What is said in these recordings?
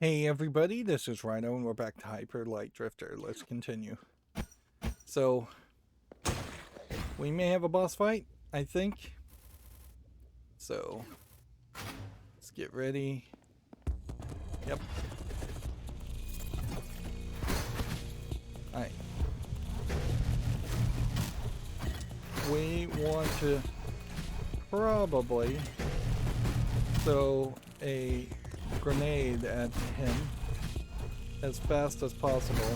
Hey everybody, this is Rydo and we're back to Hyper Light Drifter. Let's continue. So, we may have a boss fight, I think. So, let's get ready. Yep. Alright. We want to probably throw a grenade at him as fast as possible.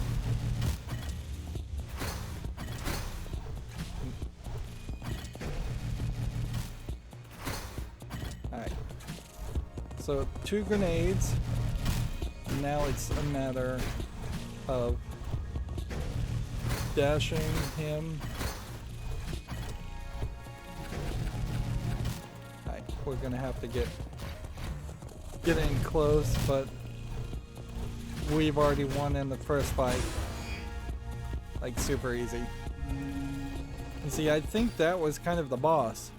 Alright. So 2 grenades. Now it's a matter of dashing him. Alright, we're gonna have to get in close, but we've already won in the first fight. Like super easy. And see, I think that was kind of the boss.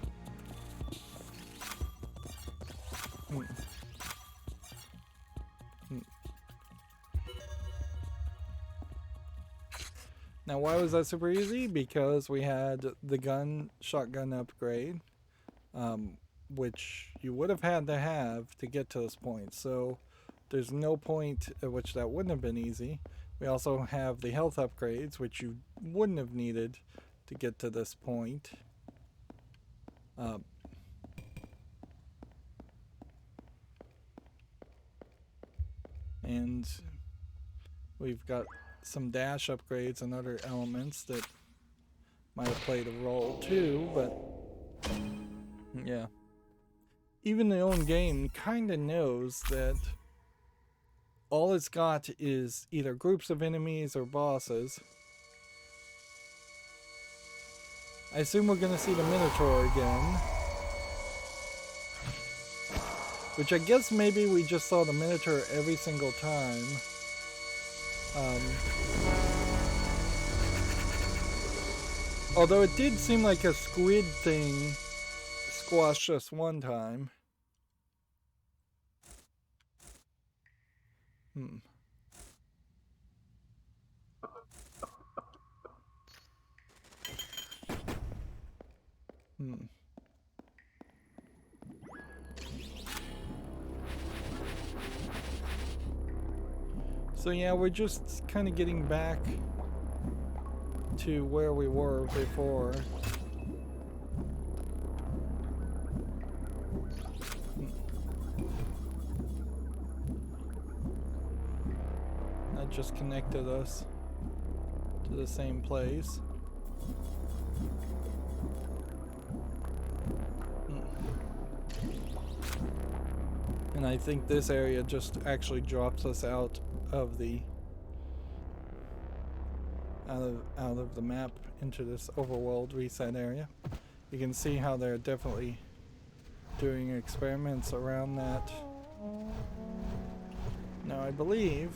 Now, why was that super easy? Because we had the shotgun upgrade, which you would have had to get to this point. So there's no point at which that wouldn't have been easy. We also have the health upgrades, which you wouldn't have needed to get to this point. And we've got some dash upgrades and other elements that might have played a role too, but yeah. Even the own game kind of knows that all it's got is either groups of enemies or bosses. I assume we're going to see the Minotaur again. Which I guess maybe we just saw the Minotaur every single time. Although it did seem like a squid thing squashed us one time. So yeah, we're just kind of getting back to where we were before. That just connected us to the same place. And I think this area just actually drops us out of the map into this overworld reset area. You can see how they're definitely doing experiments around that. Now I believe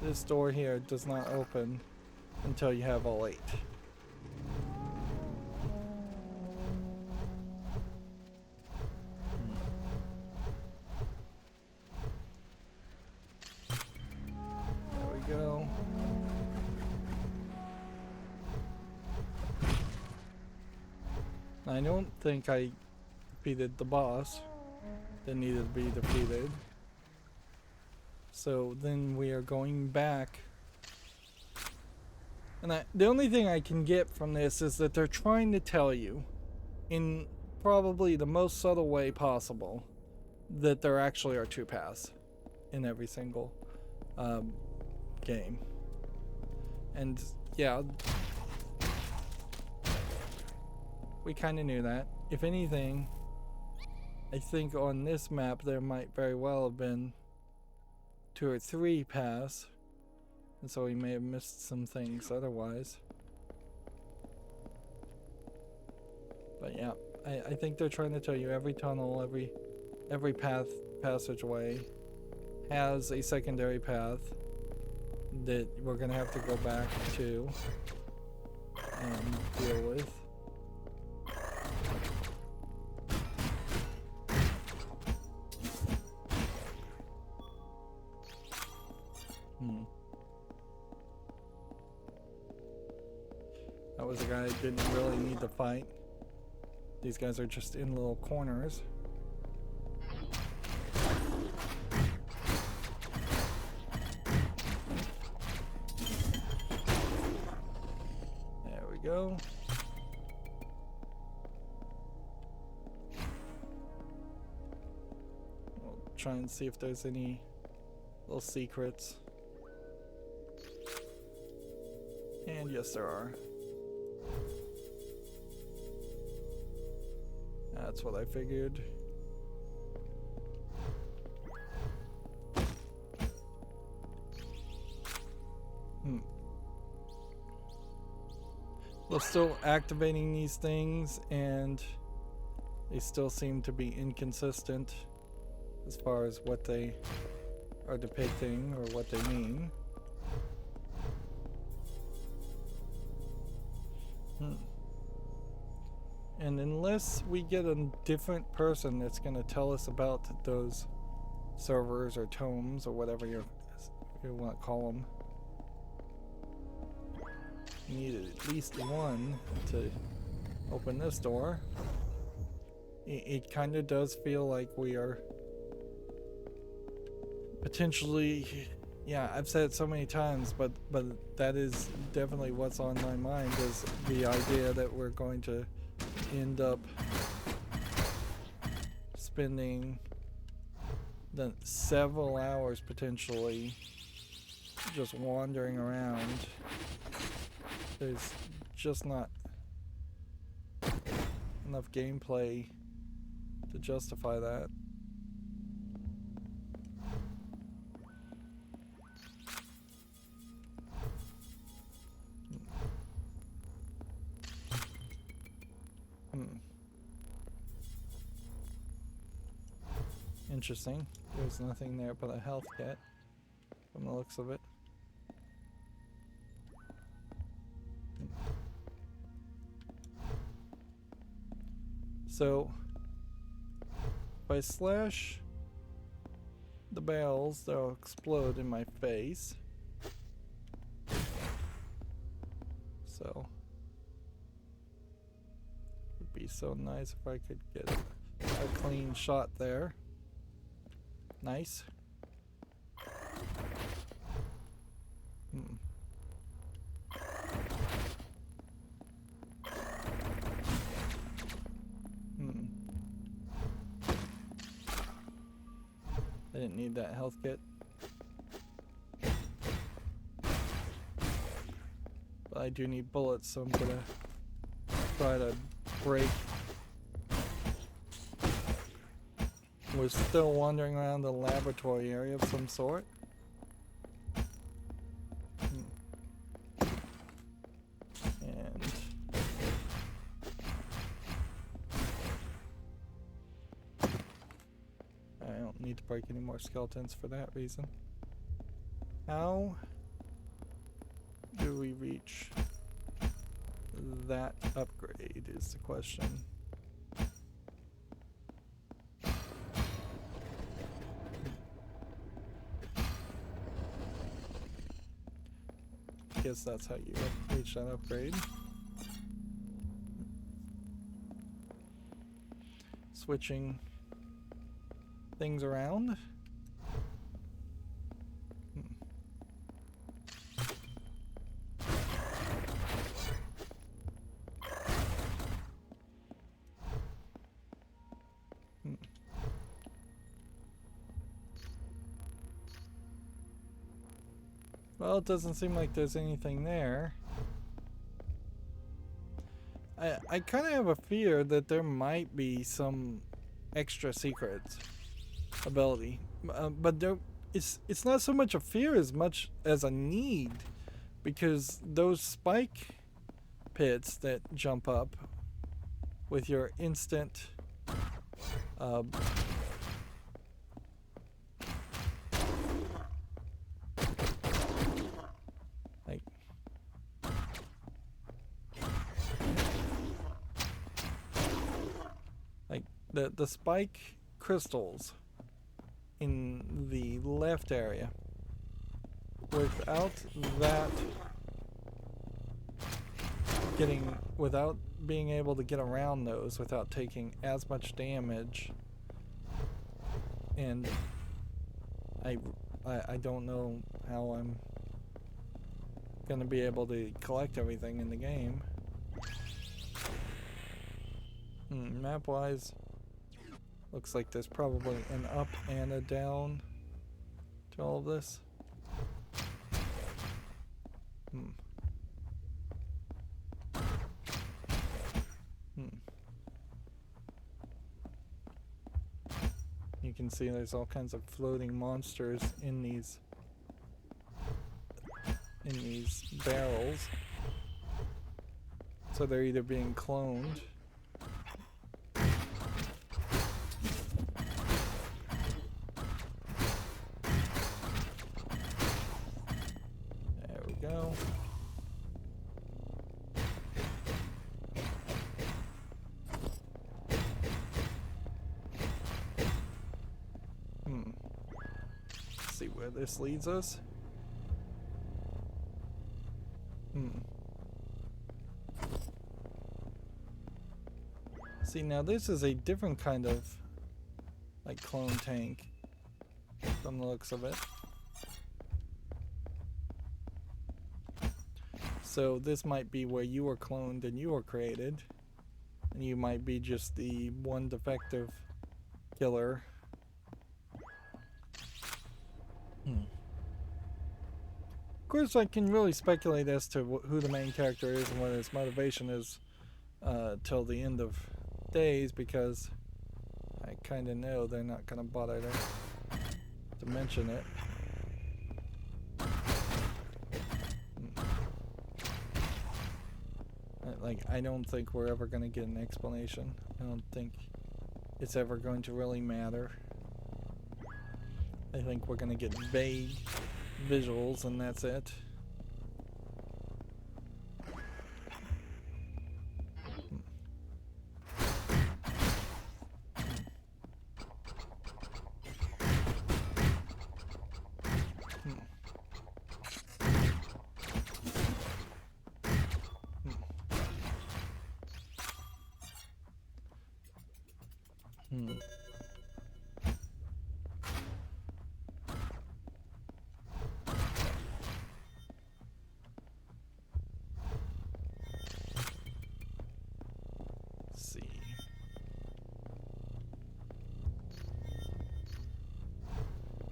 this door here does not open until you have all 8. Go. I don't think I defeated the boss that needed to be defeated. So then we are going back. And the only thing I can get from this is that they're trying to tell you, in probably the most subtle way possible, that there actually are 2 paths in every single game. And yeah, we kind of knew that. If anything, I think on this map there might very well have been 2 or 3 paths, and so we may have missed some things otherwise. But yeah, I think they're trying to tell you every tunnel, every passageway has a secondary path that we're gonna have to go back to and deal with. Hmm. That was a guy who didn't really need to fight. These guys are just in little corners. There we go. We'll try and see if there's any little secrets. And yes, there are. That's what I figured. We're still activating these things, and they still seem to be inconsistent as far as what they are depicting or what they mean. And unless we get a different person that's going to tell us about those servers or tomes or whatever you want to call them, you need at least one to open this door. It kind of does feel like we are potentially, yeah, I've said it so many times, but that is definitely what's on my mind, is the idea that we're going to end up spending the several hours potentially just wandering around. There's just not enough gameplay to justify that. Interesting. There's nothing there but a health kit from the looks of it. So if I slash the barrels, they'll explode in my face. So it'd be so nice if I could get a clean shot there. Nice. I didn't need that health kit. But I do need bullets, so I'm gonna try to break. We're still wandering around the laboratory area of some sort. And I don't need to break any more skeletons for that reason. How do we reach that upgrade is the question. Guess that's how you reach that upgrade. Switching things around. Well, it doesn't seem like there's anything there. I kind of have a fear that there might be some extra secret ability, but there, it's not so much a fear as much as a need, because those spike pits that jump up with your instant the spike crystals in the left area without that without being able to get around those without taking as much damage, and I don't know how I'm gonna be able to collect everything in the game. Map wise, looks like there's probably an up and a down to all of this. You can see there's all kinds of floating monsters in these barrels. So they're either being cloned there we go. Let's see where this leads us. See, now this is a different kind of like clone tank from the looks of it. So this might be where you were cloned and you were created, and you might be just the one defective killer. Of course, I can really speculate as to who the main character is and what his motivation is till the end of days, because I kind of know they're not going to bother to mention it. Like, I don't think we're ever going to get an explanation. I don't think it's ever going to really matter. I think we're going to get vague visuals and that's it.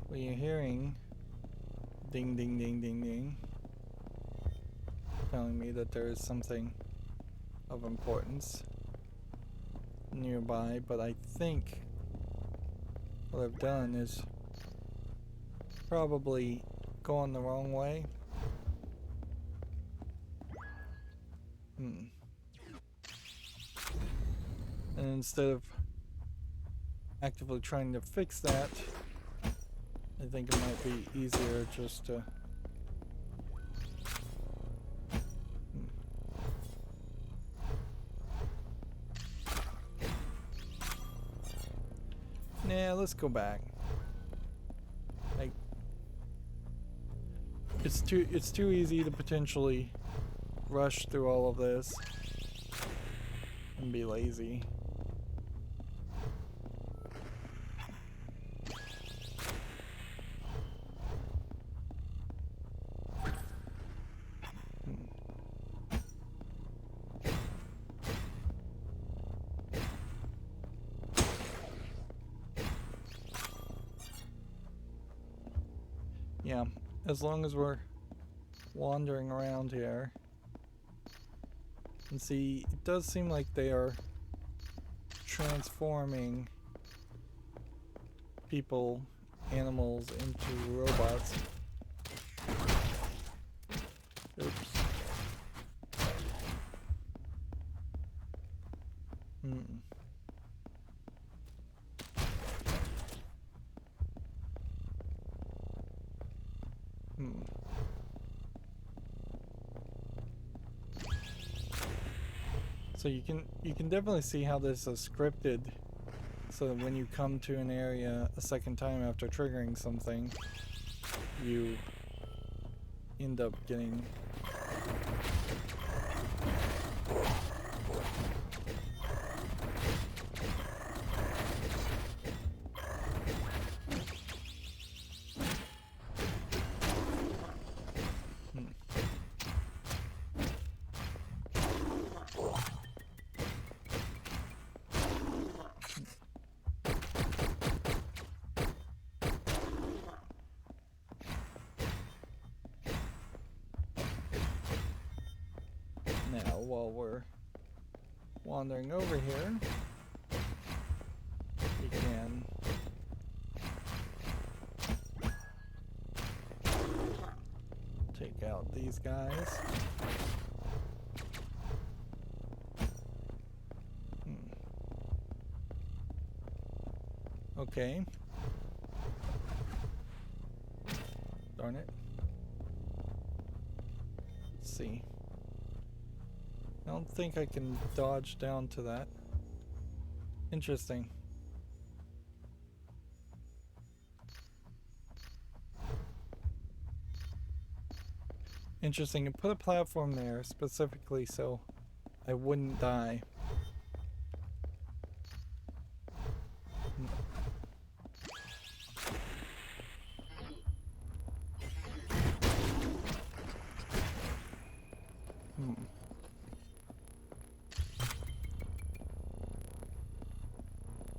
Well, you're hearing ding ding ding ding ding telling me that there is something of importance nearby, but I think what I've done is probably gone the wrong way. And instead of actively trying to fix that, I think it might be easier just to let's go back. Like, it's too easy to potentially rush through all of this and be lazy. Yeah, as long as we're wandering around here. And see, it does seem like they are transforming people, animals into robots. Oops. So you can definitely see how this is scripted, so that when you come to an area a second time after triggering something, you end up getting... Now, while we're wandering over here, we can take out these guys. Okay. Darn it. Let's see. I don't think I can dodge down to that. Interesting. Interesting. And put a platform there specifically so I wouldn't die.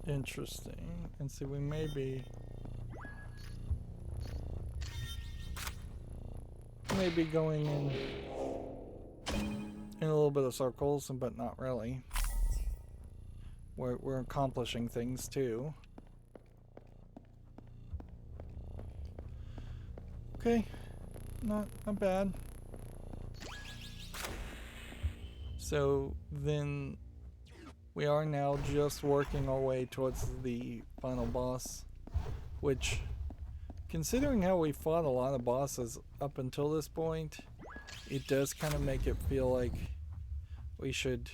Interesting. And see, we may be going in a little bit of circles, but not really. We're accomplishing things too. Okay, not bad. So then we are now just working our way towards the final boss, which, considering how we fought a lot of bosses up until this point, it does kind of make it feel like we should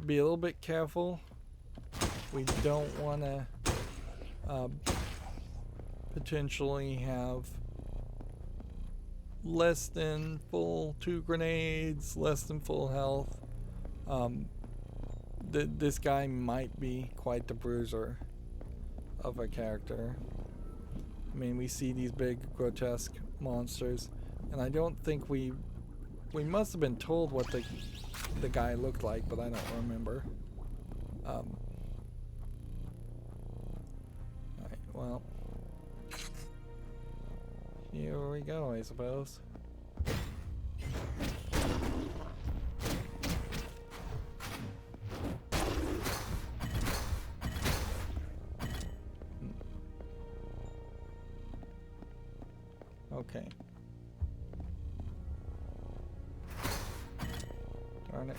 be a little bit careful. We don't want to potentially have less than full 2 grenades, less than full health. This guy might be quite the bruiser of a character. I mean, we see these big grotesque monsters, and I don't think we must have been told what the guy looked like, but I don't remember. Alright, well, here we go, I suppose. Okay. Darn it.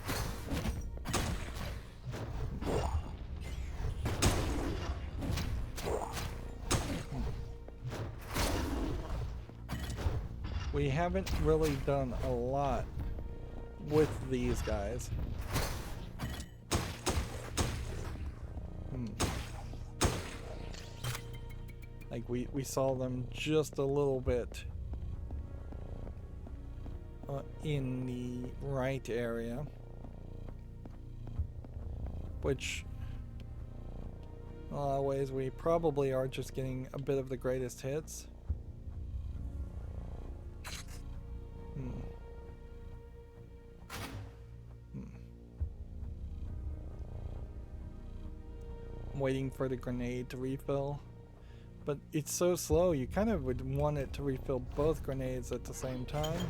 We haven't really done a lot with these guys. Like we saw them just a little bit in the right area, which in a lot of ways we probably are just getting a bit of the greatest hits. I'm waiting for the grenade to refill, but it's so slow, you kind of would want it to refill both grenades at the same time.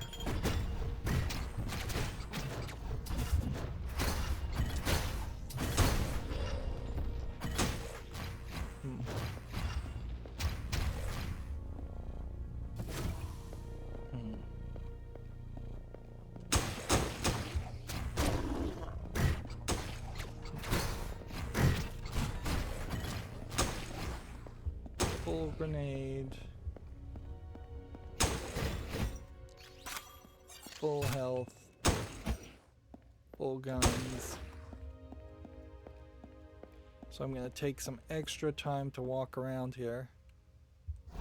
Full grenade. Full health. Full guns. So I'm going to take some extra time to walk around here.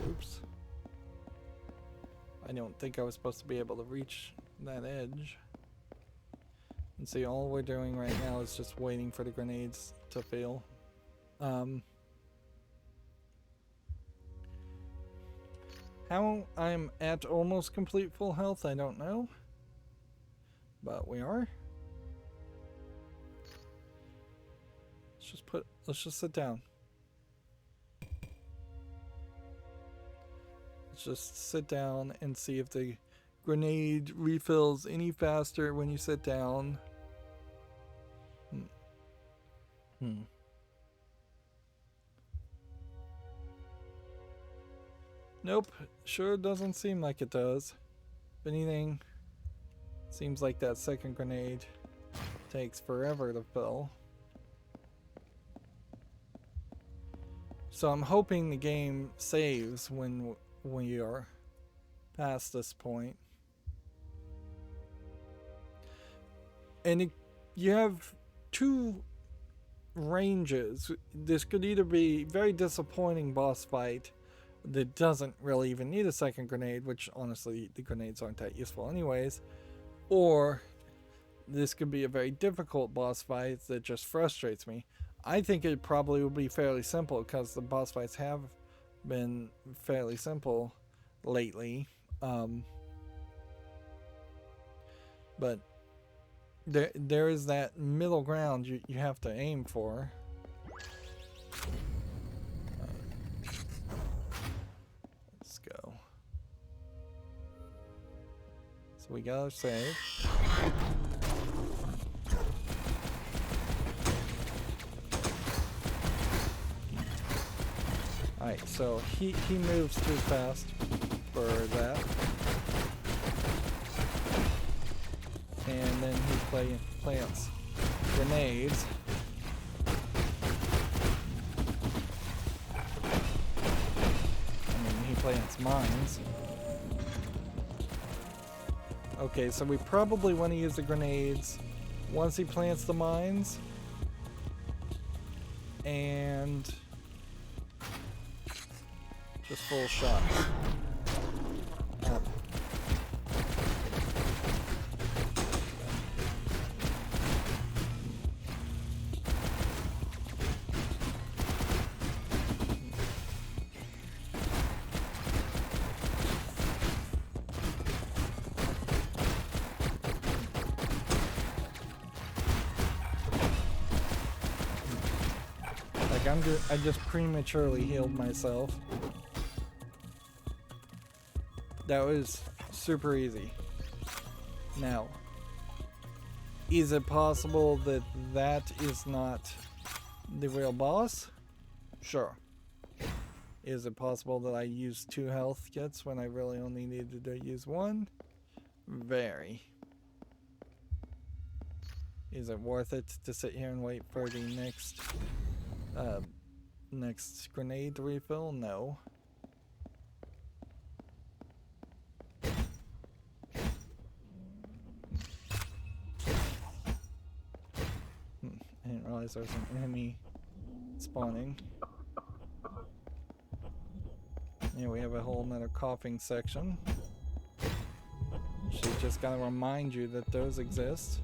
Oops. I don't think I was supposed to be able to reach that edge. And see, all we're doing right now is just waiting for the grenades to fail. How I'm at almost complete full health, I don't know. But we are. Let's just sit down. Let's just sit down and see if the grenade refills any faster when you sit down. Nope, sure doesn't seem like it does. If anything, seems like that second grenade takes forever to fill. So I'm hoping the game saves when we are past this point. And you have two ranges. This could either be very disappointing boss fight that doesn't really even need a second grenade, which honestly the grenades aren't that useful anyways, or this could be a very difficult boss fight that just frustrates me. I think it probably will be fairly simple because the boss fights have been fairly simple lately, but there is that middle ground you have to aim for. Let's go. So we got our save. Alright, so he moves too fast for that. And then he plants grenades. I mean, he plants mines. Okay, so we probably want to use the grenades once he plants the mines. And just full shots. I just prematurely healed myself. That was super easy. Now, is it possible that that is not the real boss? Sure. Is it possible that I used 2 health kits when I really only needed to use 1? Very. Is it worth it to sit here and wait for the next grenade to refill? No. I didn't realize there was an enemy spawning. Here we have a whole nother coughing section. She's just gotta remind you that those exist.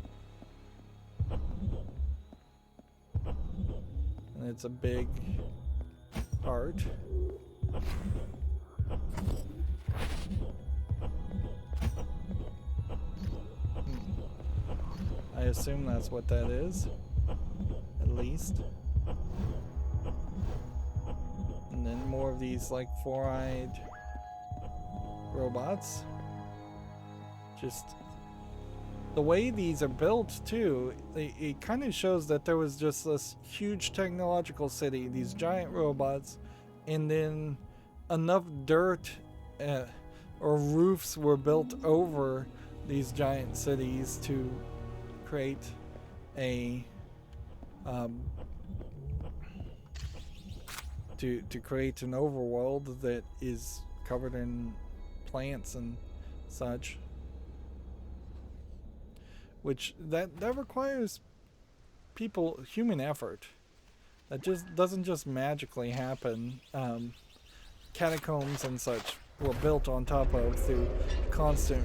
And it's a big part. I assume that's what that is. At least. And then more of these like 4-eyed robots. Just the way these are built too, it kind of shows that there was just this huge technological city, these giant robots, and then enough dirt or roofs were built over these giant cities to create a to create an overworld that is covered in plants and such. Which that requires human effort. That just doesn't just magically happen. Catacombs and such were built on top of through constant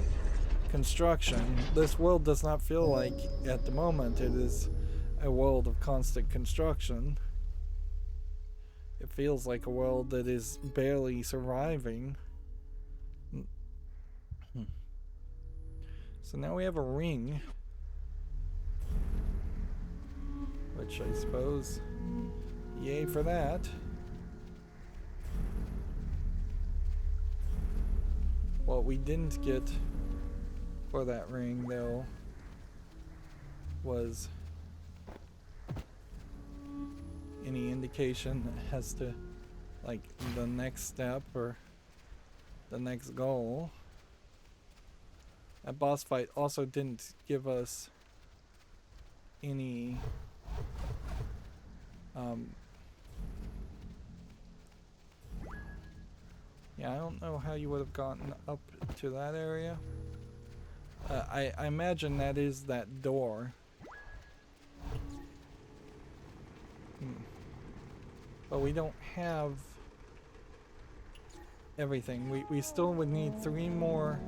construction. This world does not feel like, at the moment, it is a world of constant construction. It feels like a world that is barely surviving. So now we have a ring, which I suppose, yay for that. What we didn't get for that ring, though, was any indication as to, like, the next step or the next goal. That boss fight also didn't give us any yeah, I don't know how you would have gotten up to that area. I imagine that is that door. But we don't have everything. We still would need 3 more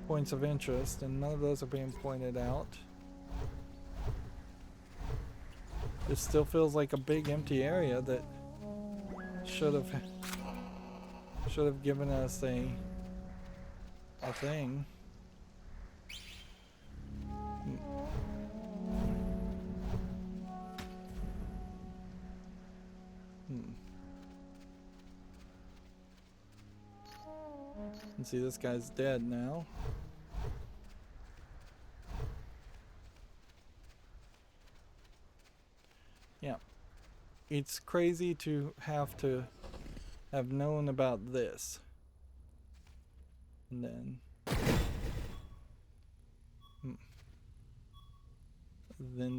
points of interest, and none of those are being pointed out. This still feels like a big empty area that should have given us a thing. And see, this guy's dead now. Yeah. It's crazy to have known about this. And then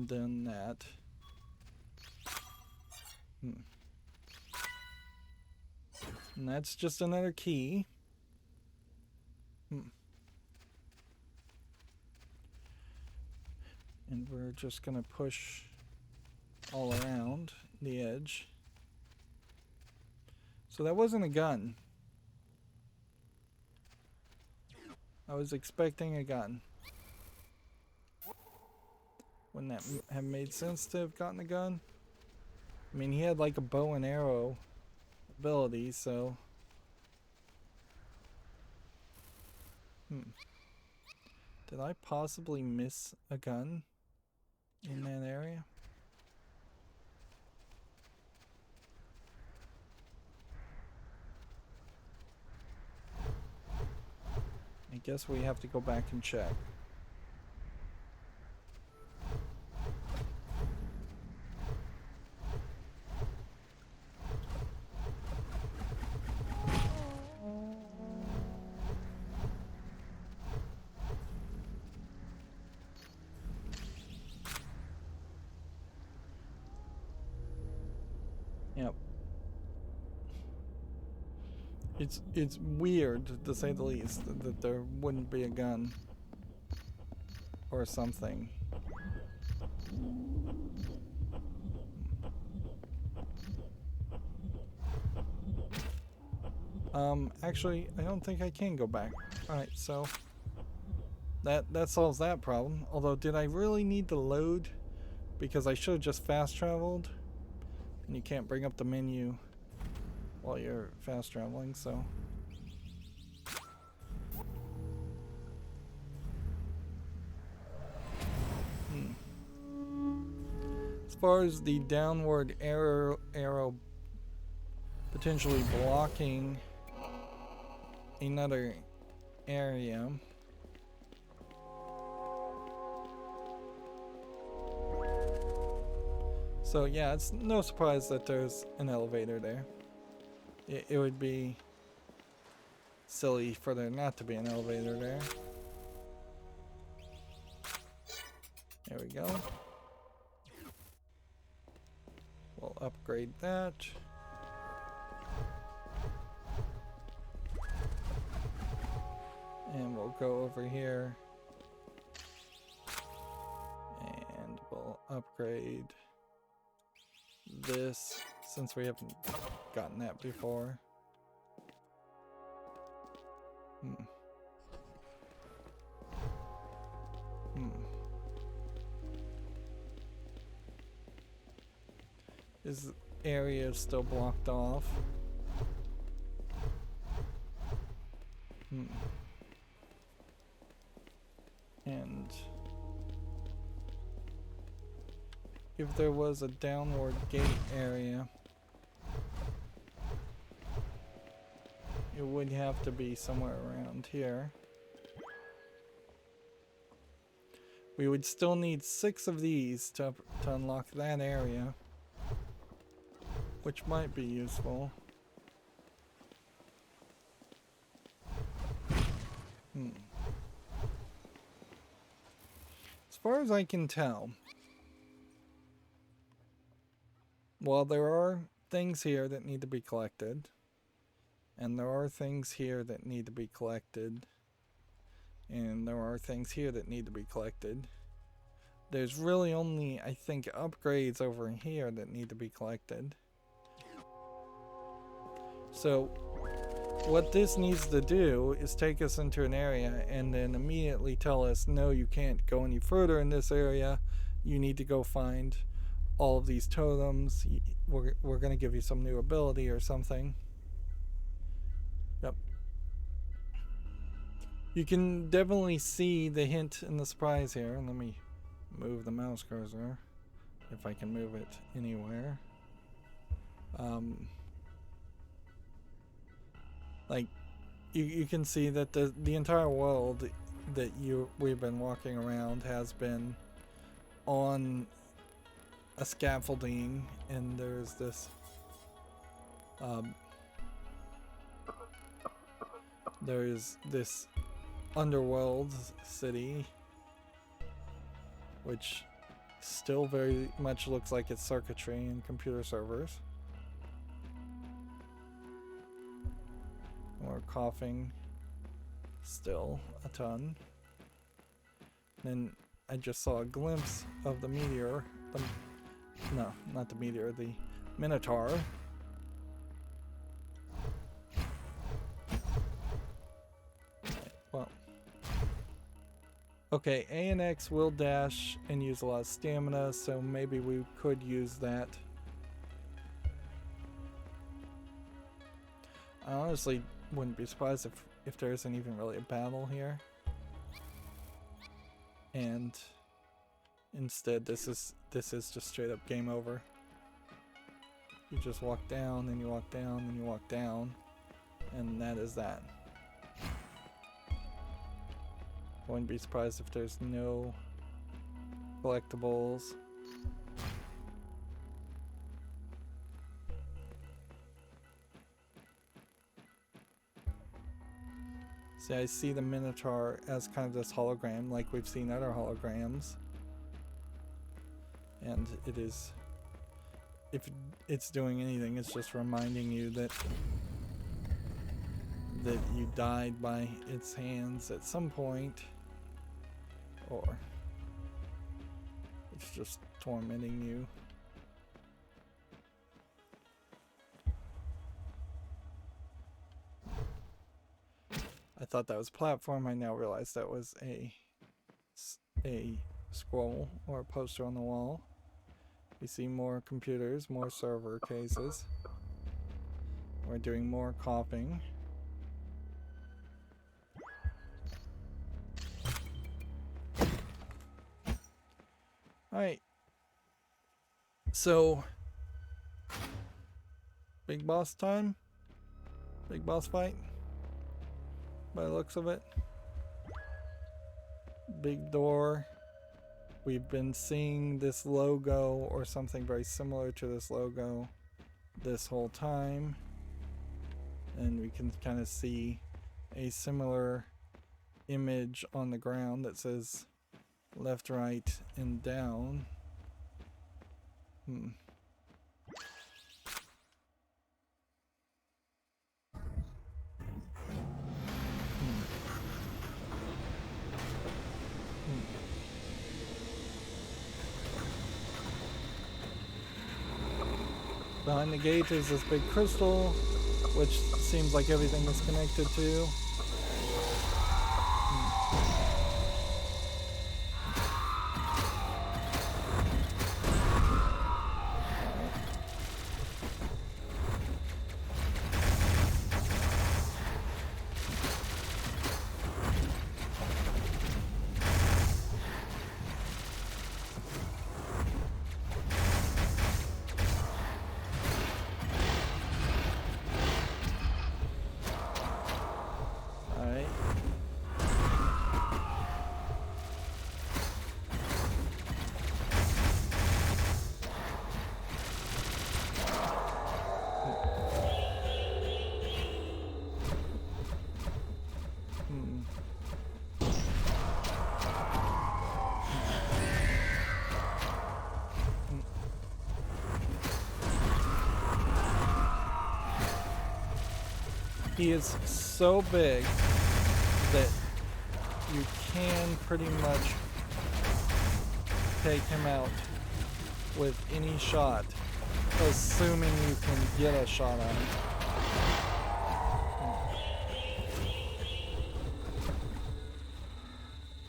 done that. And that's just another key. And we're just gonna push all around the edge. So that wasn't a gun. I was expecting a gun. Wouldn't that have made sense to have gotten a gun? I mean, he had like a bow and arrow ability, so... Did I possibly miss a gun in that area? I guess we have to go back and check. Yep. It's weird, to say the least, that there wouldn't be a gun or something. Actually, I don't think I can go back. Alright, so that solves that problem. Although, did I really need to load? Because I should have just fast traveled. And you can't bring up the menu while you're fast traveling, so... As far as the downward arrow potentially blocking another area... So yeah, it's no surprise that there's an elevator there. It would be silly for there not to be an elevator there. There we go. We'll upgrade that. And we'll go over here. And we'll upgrade this, since we haven't gotten that before. Hmm. Hmm. This area is still blocked off. Hmm. And if there was a downward gate area, it would have to be somewhere around here. We would still need 6 of these to unlock that area, which might be useful. Hmm. As far as I can tell, well, there are things here that need to be collected, and there are things here that need to be collected, and there are things here that need to be collected. There's really only, I think, upgrades over here that need to be collected. So what this needs to do is take us into an area and then immediately tell us, no, you can't go any further in this area. You need to go find all of these totems. We're going to give you some new ability or something. Yep. You can definitely see the hint and the surprise here. Let me move the mouse cursor, if I can move it anywhere. Like, you can see that the entire world that we've been walking around has been on a scaffolding, and there's this there's this underworld city, which still very much looks like it's circuitry and computer servers. More coughing, still a ton. Then I just saw a glimpse of the meteor. No, not the meteor, the Minotaur. Well, okay, A and X will dash and use a lot of stamina, so maybe we could use that. I honestly wouldn't be surprised if there isn't even really a battle here. And instead this is just straight up game over. You just walk down, and you walk down, and you walk down, and that is that. I wouldn't be surprised if there's no collectibles. See, I see the Minotaur as kind of this hologram, like we've seen other holograms. And it is, if it's doing anything, it's just reminding you that you died by its hands at some point, or it's just tormenting you. I thought that was a platform. I now realize that was a scroll or a poster on the wall. We see more computers, more server cases. We're doing more coughing. Alright. So, big boss time? Big boss fight? By the looks of it. Big door. We've been seeing this logo or something very similar to this logo this whole time. And we can kind of see a similar image on the ground that says left, right, and down. Behind the gate is this big crystal, which seems like everything is connected to. He is so big that you can pretty much take him out with any shot, assuming you can get a shot on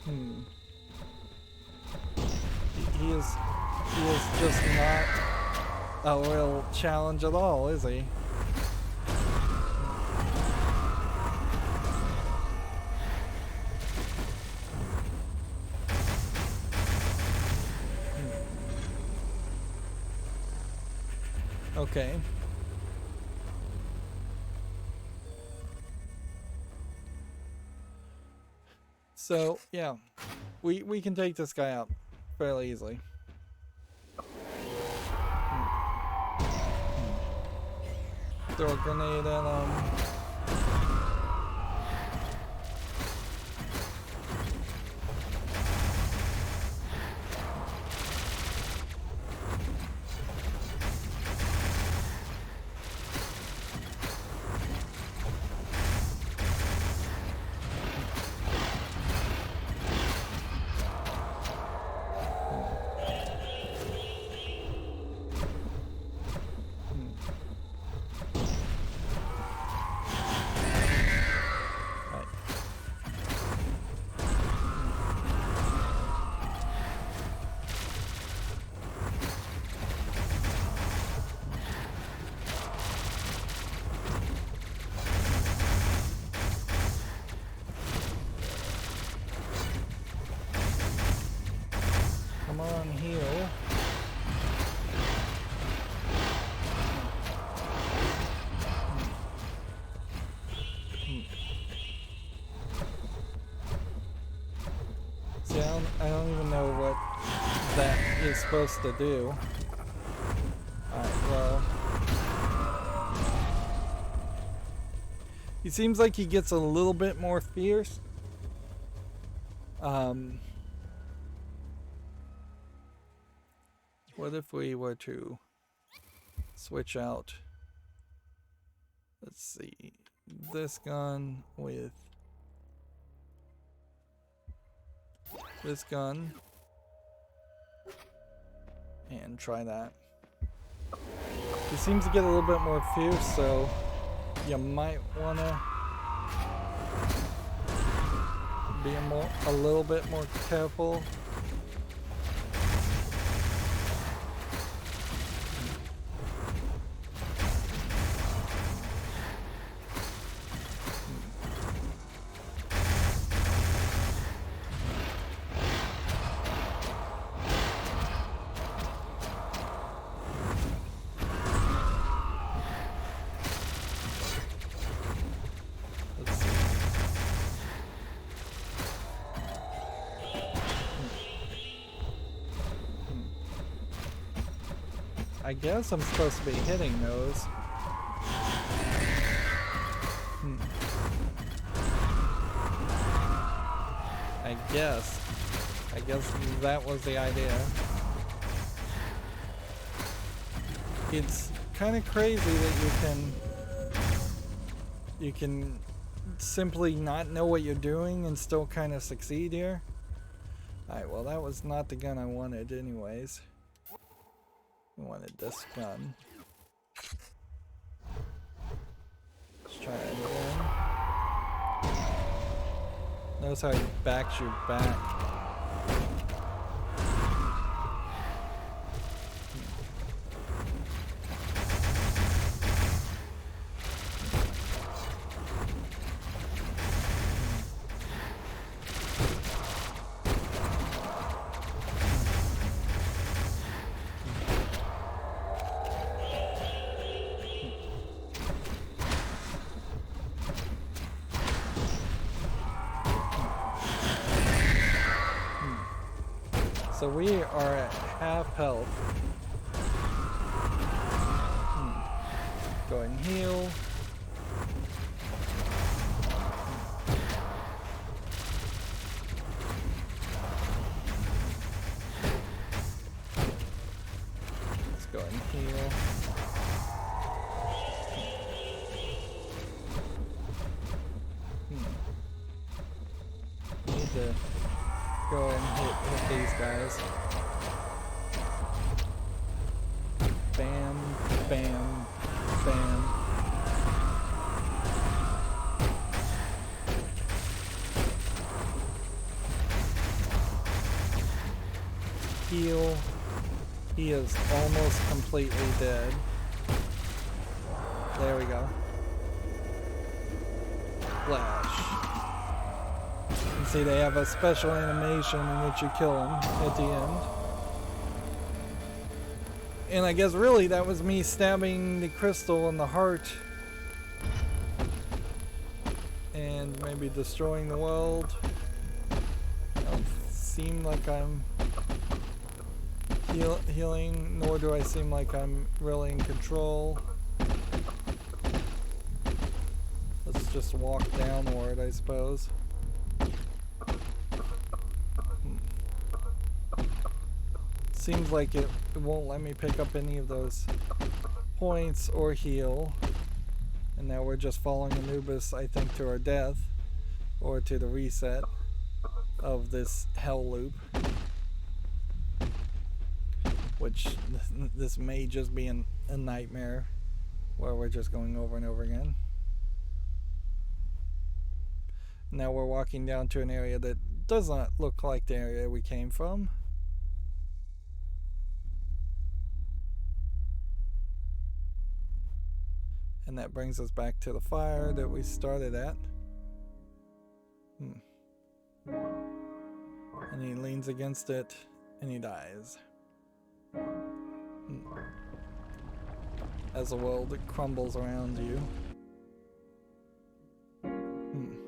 him. He is just not a real challenge at all, is he? Okay. So, yeah. We can take this guy out fairly easily. Throw a grenade at him. Come on, heal. See, I don't even know what that is supposed to do. Alright, well. He seems like he gets a little bit more fierce. What if we were to switch out, let's see, this gun with this gun and try that. He seems to get a little bit more fierce, so you might want to be a little bit more careful. I guess I'm supposed to be hitting those. I guess that was the idea. It's kind of crazy that you can simply not know what you're doing and still kind of succeed here. Alright, well that was not the gun I wanted anyways. I wanted this gun. Let's try it again. Notice how he backs you back. So we are at half health. Go ahead and heal. Let's go ahead and heal. Need to go ahead and hit these guys. Bam, bam, bam. Heal. He is almost completely dead. There we go. Flash. You see they have a special animation in which you kill him at the end. And I guess really that was me stabbing the crystal in the heart. And maybe destroying the world. Don't seem like I'm healing, nor do I seem like I'm really in control. Let's just walk downward, I suppose. Seems like it won't let me pick up any of those points or heal. And now we're just following Anubis, I think, to our death. Or to the reset of this hell loop. Which, this may just be a nightmare. Where we're just going over and over again. Now we're walking down to an area that does not look like the area we came from. And that brings us back to the fire that we started at. And he leans against it and he dies. As the world crumbles around you. And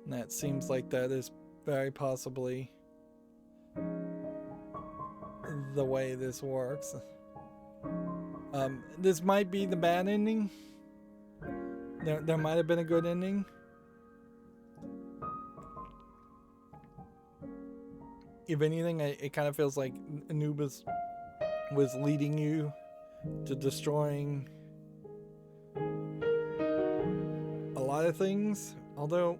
that seems like that is very possibly the way this works. This might be the bad ending. There might have been a good ending. If anything, it kind of feels like Anubis was leading you to destroying a lot of things. Although,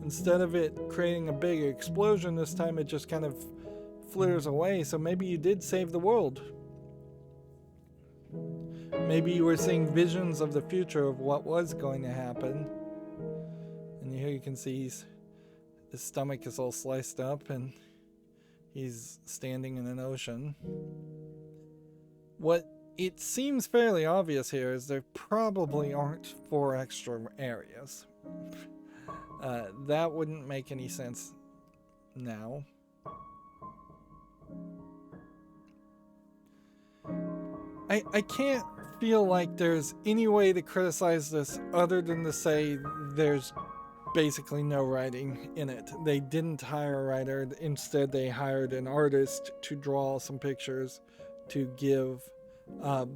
instead of it creating a big explosion this time, it just kind of flares away. So maybe you did save the world. Maybe you were seeing visions of the future of what was going to happen. And here you can see his stomach is all sliced up and he's standing in an ocean. What it seems fairly obvious here is there probably aren't 4 extra areas. That wouldn't make any sense now. I can't feel like there's any way to criticize this other than to say there's basically no writing in it. They didn't hire a writer. Instead, they hired an artist to draw some pictures to give the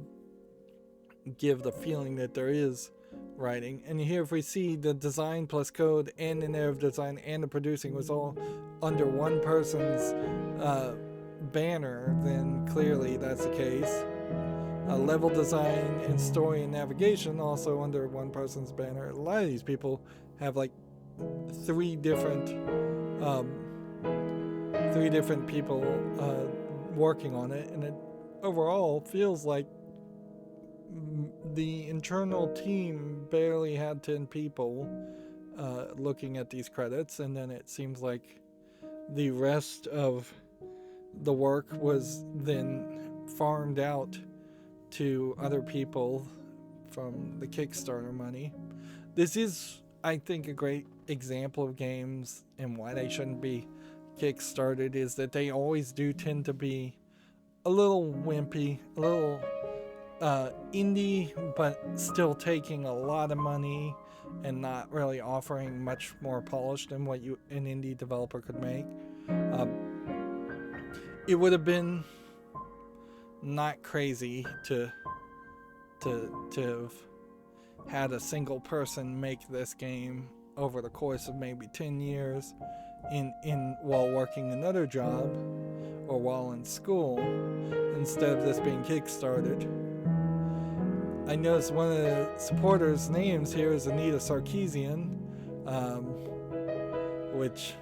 feeling that there is writing. And here, if we see the design plus code and the narrative design and the producing was all under one person's banner, then clearly that's the case. Level design and story and navigation also under one person's banner. A lot of these people have like 3 different people working on it, and it overall feels like the internal team barely had 10 people. looking at these credits, and then it seems like the rest of the work was then farmed out to other people from the Kickstarter money. This is, I think, a great example of games and why they shouldn't be kickstarted, is that they always do tend to be a little wimpy, a little indie, but still taking a lot of money and not really offering much more polish than what an indie developer could make. It would have been not crazy to have had a single person make this game over the course of maybe 10 years in while working another job or while in school, instead of this being kickstarted. I noticed one of the supporters' names here is Anita Sarkeesian, which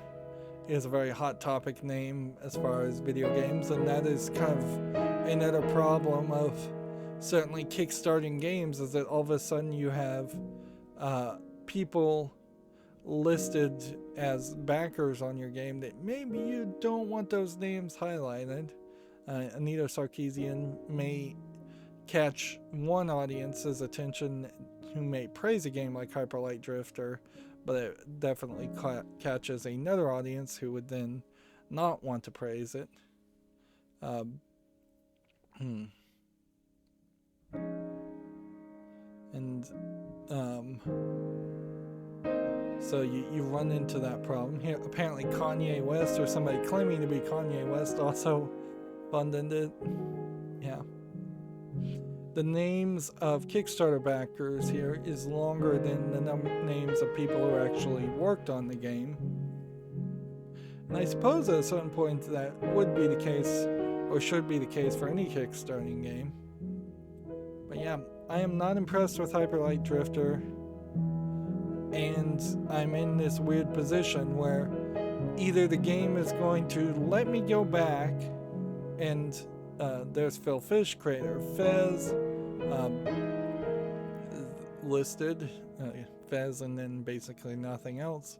is a very hot topic name as far as video games, and that is kind of another problem of certainly kickstarting games, is that all of a sudden you have people listed as backers on your game that maybe you don't want those names highlighted. Anita Sarkeesian may catch one audience's attention who may praise a game like Hyper Light Drifter, but it definitely catches another audience who would then not want to praise it. So you run into that problem. Here, apparently Kanye West, or somebody claiming to be Kanye West, also funded it. Yeah. The names of Kickstarter backers here is longer than the names of people who actually worked on the game. And I suppose at a certain point that would be the case, or should be the case, for any Kickstarting game. But yeah, I am not impressed with Hyper Light Drifter, and I'm in this weird position where either the game is going to let me go back, and there's Phil Fish, creator of Fez, listed, Fez, and then basically nothing else.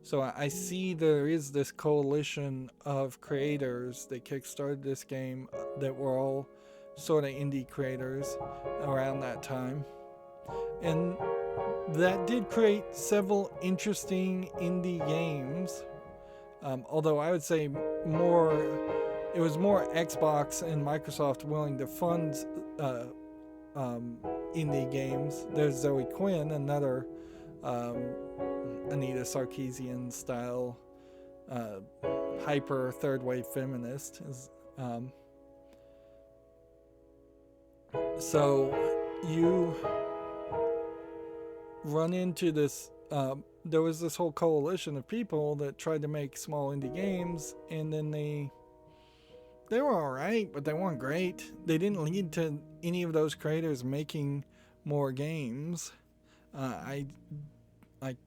So I see there is this coalition of creators that kickstarted this game that were all sort of indie creators around that time. And that did create several interesting indie games. Although I would say it was more Xbox and Microsoft willing to fund indie games. There's Zoe Quinn, another Anita Sarkeesian style hyper third wave feminist. So you run into this, there was this whole coalition of people that tried to make small indie games, and then they were alright, but they weren't great. They didn't lead to any of those creators making more games. I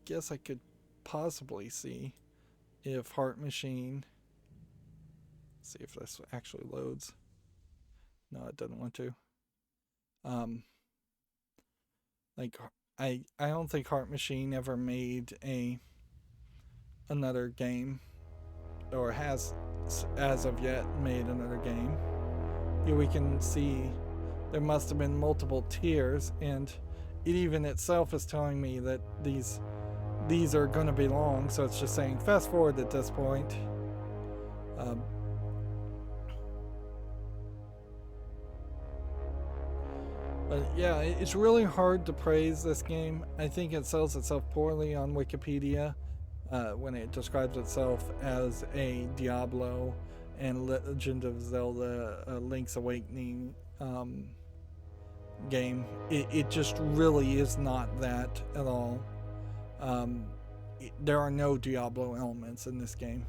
guess I could possibly see if Heart Machine, see if this actually loads. No, it doesn't want to. I don't think Heart Machine ever made another game, or has as of yet made another game. Here we can see there must have been multiple tiers, and it even itself is telling me that these are going to be long, so it's just saying fast forward at this point. But yeah, it's really hard to praise this game. I think it sells itself poorly on Wikipedia when it describes itself as a Diablo and Legend of Zelda Link's Awakening game. It just really is not that at all. There are no Diablo elements in this game.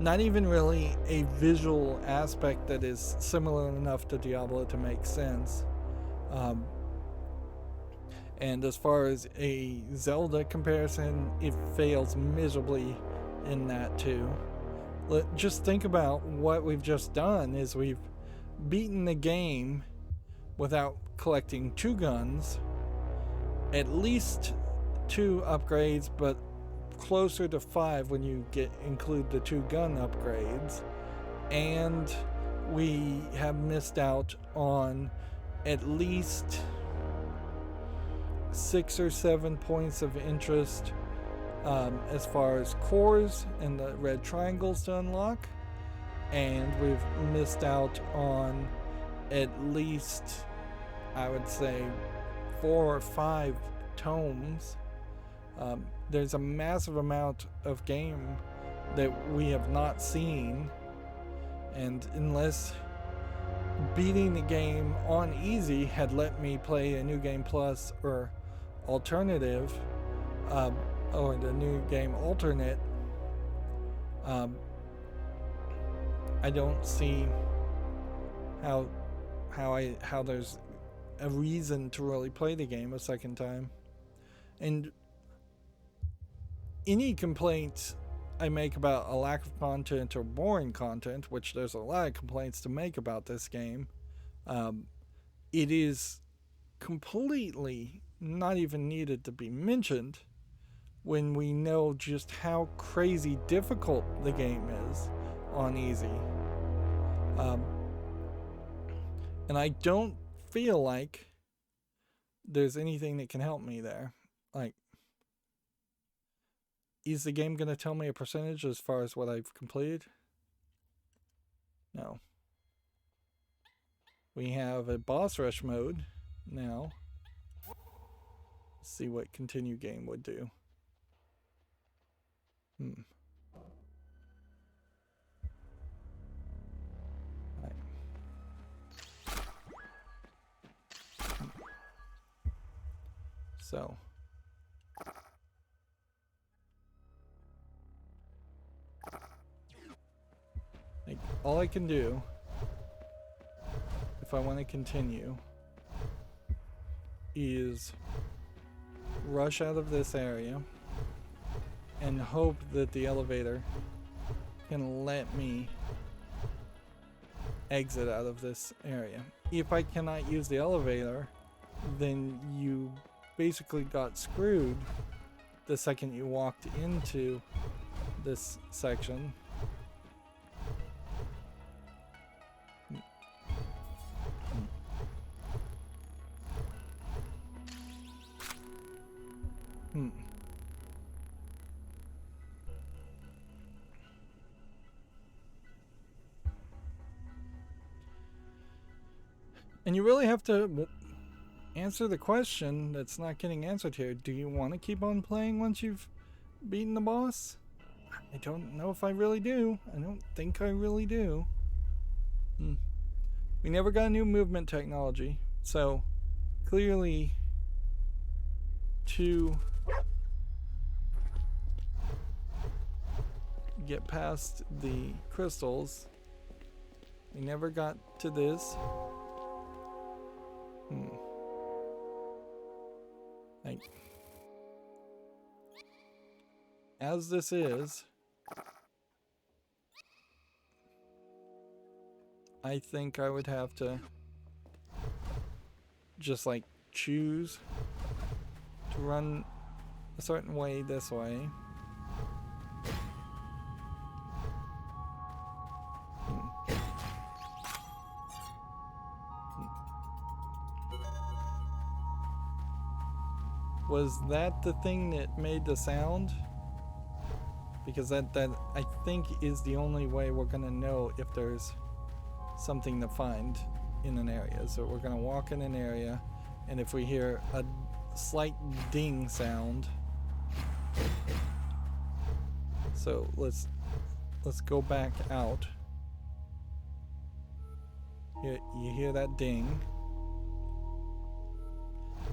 Not even really a visual aspect that is similar enough to Diablo to make sense. And as far as a Zelda comparison, it fails miserably in that too. Just think about what we've just done is we've beaten the game without collecting 2 guns, at least 2 upgrades, but closer to 5 when you include the 2 gun upgrades. And we have missed out on at least 6 or 7 points of interest as far as cores and the red triangles to unlock. And we've missed out on at least, I would say, 4 or 5 tomes. There's a massive amount of game that we have not seen, and unless beating the game on easy had let me play a New Game Plus or alternative, or the New Game alternate, I don't see how there's a reason to really play the game a second time. And any complaints I make about a lack of content or boring content, which there's a lot of complaints to make about this game, it is completely not even needed to be mentioned when we know just how crazy difficult the game is on easy. And I don't feel like there's anything that can help me there. Like, is the game going to tell me a percentage as far as what I've completed? No. We have a boss rush mode now. Let's see what continue game would do. Right. So. Like, all I can do, if I want to continue, is rush out of this area and hope that the elevator can let me exit out of this area. If I cannot use the elevator, then you basically got screwed the second you walked into this section. And you really have to answer the question that's not getting answered here. Do you want to keep on playing once you've beaten the boss? I don't know if I really do. I don't think I really do. We never got a new movement technology, so clearly to get past the crystals, we never got to this. Like, as this is, I think I would have to just like choose to run a certain way this way. Was that the thing that made the sound? Because that I think is the only way we're gonna know if there's something to find in an area. So we're gonna walk in an area, and if we hear a slight ding sound, so let's go back out. You hear that ding.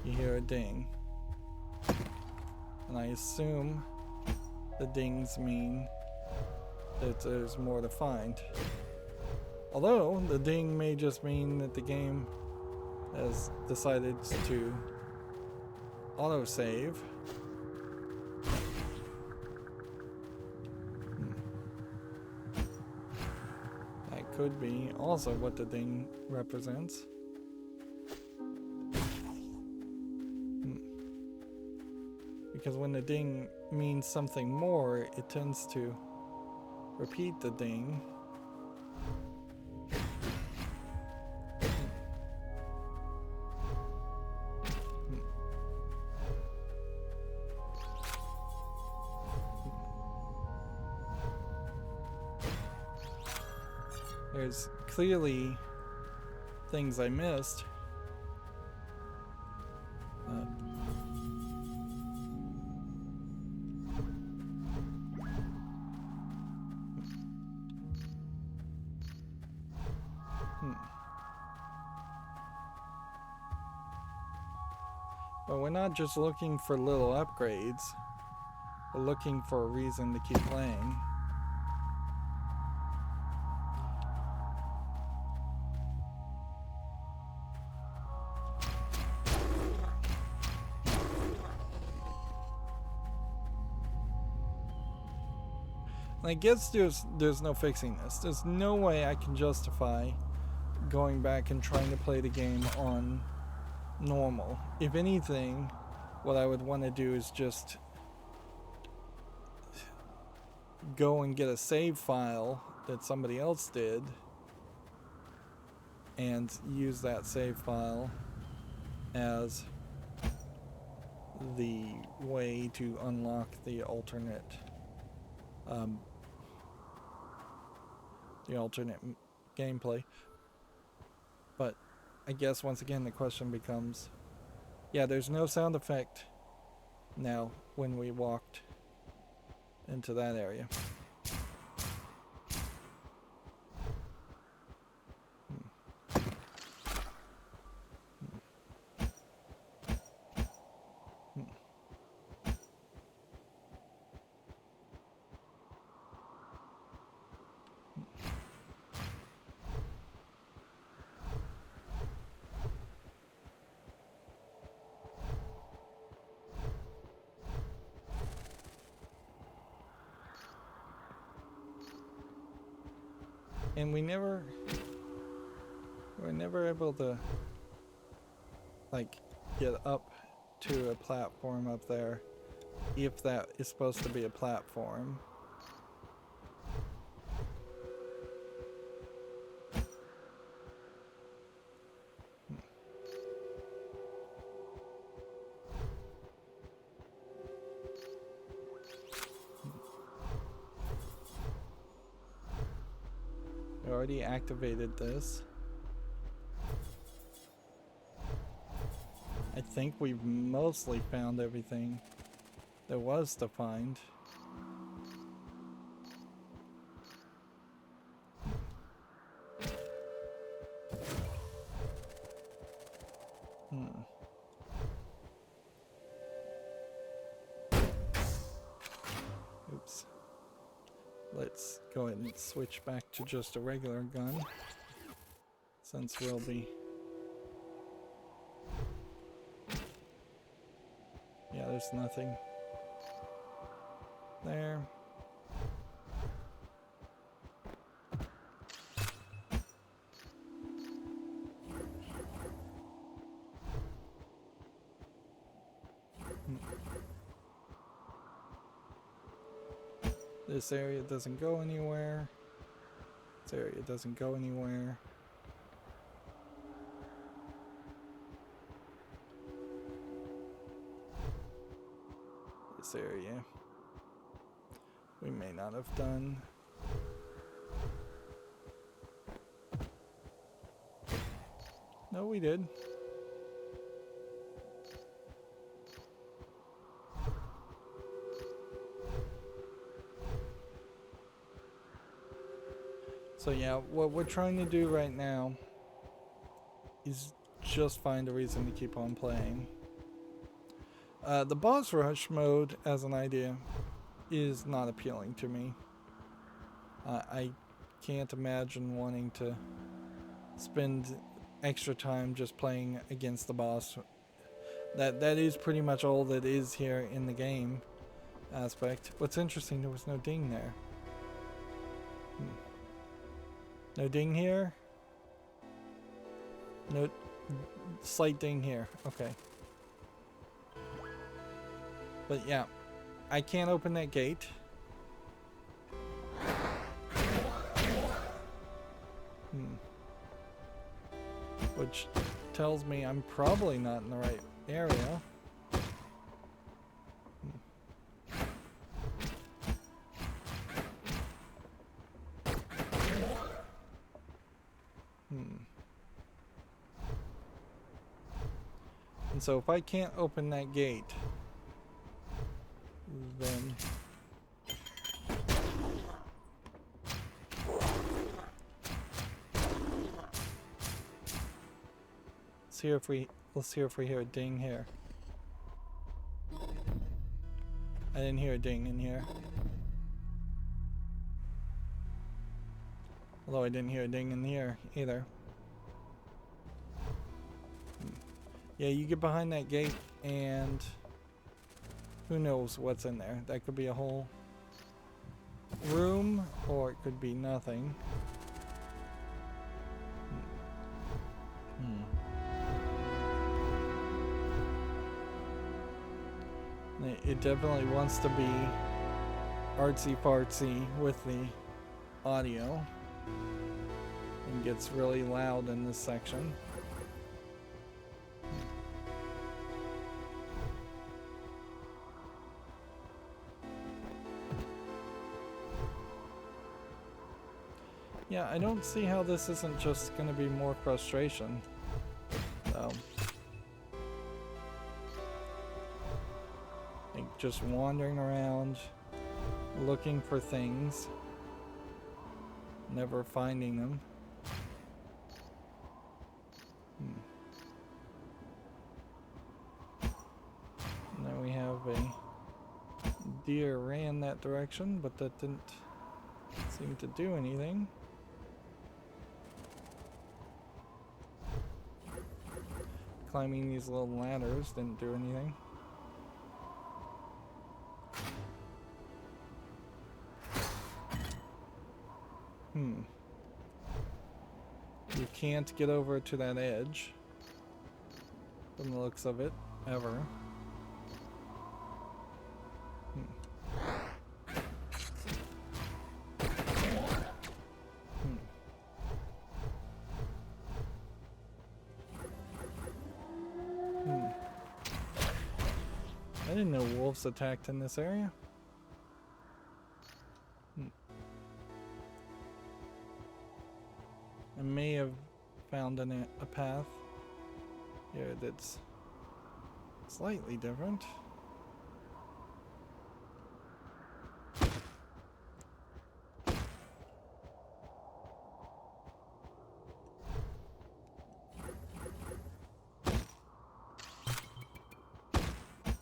You hear a ding. And I assume the dings mean that there's more to find. Although, the ding may just mean that the game has decided to autosave. That could be also what the ding represents. Because when the ding means something more, it tends to repeat the ding. There's clearly things I missed. But we're not just looking for little upgrades. We're looking for a reason to keep playing. And I guess there's no fixing this. There's no way I can justify going back and trying to play the game on normal. If anything, what I would want to do is just go and get a save file that somebody else did and use that save file as the way to unlock the alternate gameplay. But I guess once again the question becomes, yeah, there's no sound effect now when we walked into that area. And we're never able to like get up to a platform up there, if that is supposed to be a platform. We already activated this. I think we've mostly found everything there was to find. Oops. Let's go ahead and switch back to just a regular gun, since we'll be... Yeah, there's nothing there. This area doesn't go anywhere. This area doesn't go anywhere. This area we may not have done. No, we did. So yeah, what we're trying to do right now is just find a reason to keep on playing. The boss rush mode as an idea is not appealing to me. I can't imagine wanting to spend extra time just playing against the boss. That is pretty much all that is here in the game aspect. What's interesting, there was no ding there. No ding here. No slight ding here. Okay. But yeah, I can't open that gate. Which tells me I'm probably not in the right area. And so if I can't open that gate, then let's hear if we hear a ding here. I didn't hear a ding in here. Although I didn't hear a ding in here either. Yeah, you get behind that gate and who knows what's in there. That could be a whole room or it could be nothing. It definitely wants to be artsy fartsy with the audio and gets really loud in this section. Yeah, I don't see how this isn't just going to be more frustration. So, like just wandering around, looking for things, never finding them. Now we have a deer ran that direction, but that didn't seem to do anything. Climbing these little ladders didn't do anything. You can't get over to that edge from the looks of it, ever. I didn't know wolves attacked in this area. I may have found a path here that's slightly different.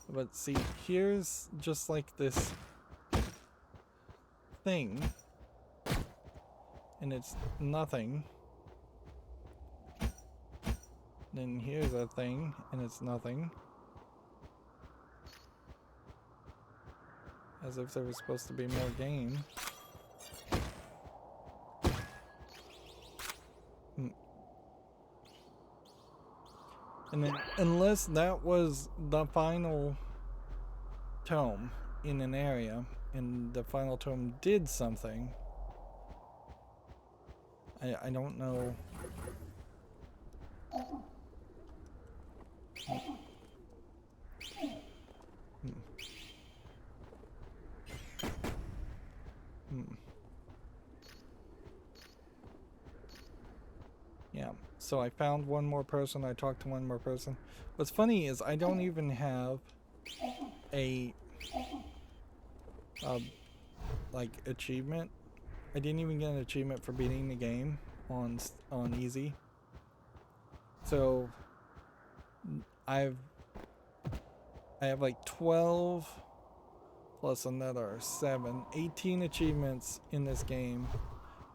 But see, here's just like this thing, and it's nothing. Then here's a thing, and it's nothing. As if there was supposed to be more game. And then, unless that was the final tome in an area, and the final tome did something, I don't know. Yeah, so I found one more person, I talked to one more person. What's funny is I don't even have a like achievement. I didn't even get an achievement for beating the game on easy. So I have like 12 plus another 7, 18 achievements in this game,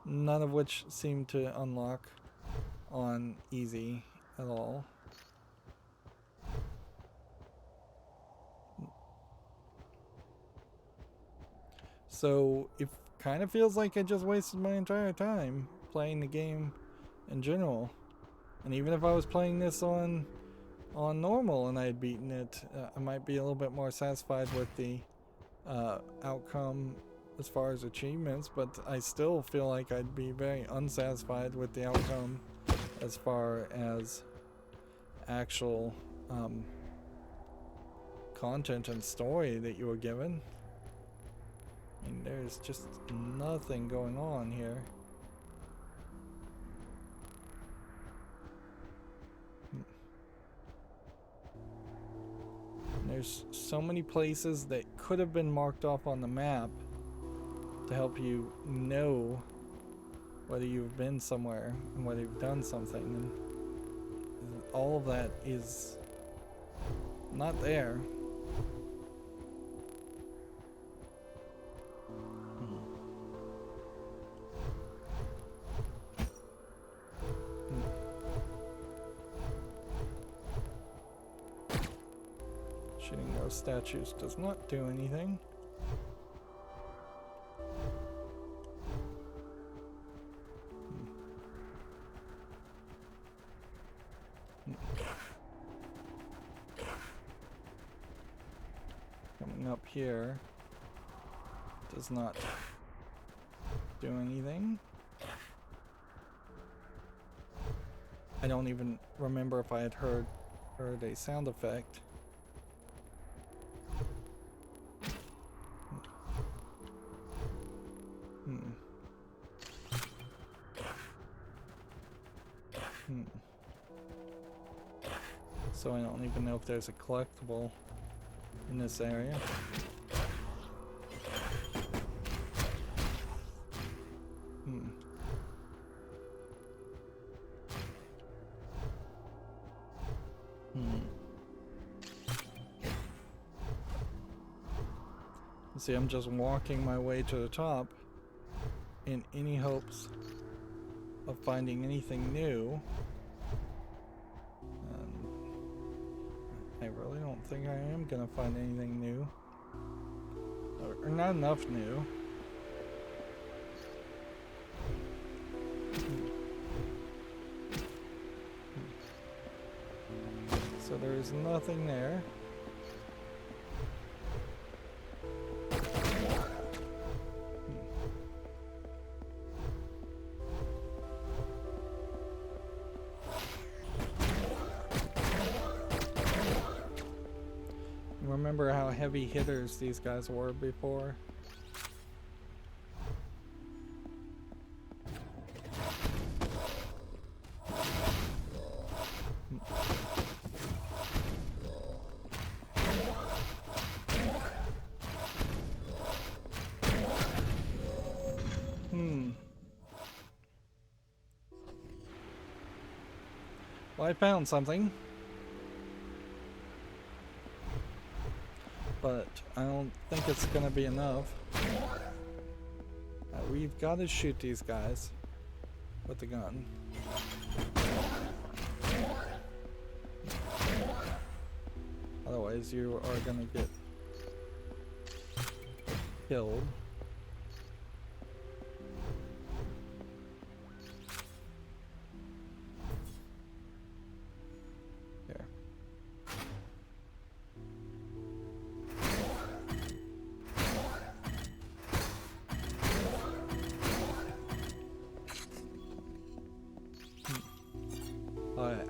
none of which seem to unlock on easy at all. So it kind of feels like I just wasted my entire time playing the game in general. And even if I was playing this on on normal and I had beaten it, I might be a little bit more satisfied with the outcome as far as achievements, but I still feel like I'd be very unsatisfied with the outcome as far as actual content and story that you were given. I mean, there's just nothing going on here. There's so many places that could have been marked off on the map to help you know whether you've been somewhere and whether you've done something, and all of that is not there. Shooting those statues does not do anything. Coming up here does not do anything. I don't even remember if I had heard a sound effect. So I don't even know if there's a collectible in this area. See, I'm just walking my way to the top in any hopes of finding anything new. I really don't think I am gonna find anything new. Or not enough new. So there is nothing there. Remember how heavy hitters these guys were before? Well, I found something. But I don't think it's gonna be enough. We've got to shoot these guys with the gun. Otherwise you are gonna get killed.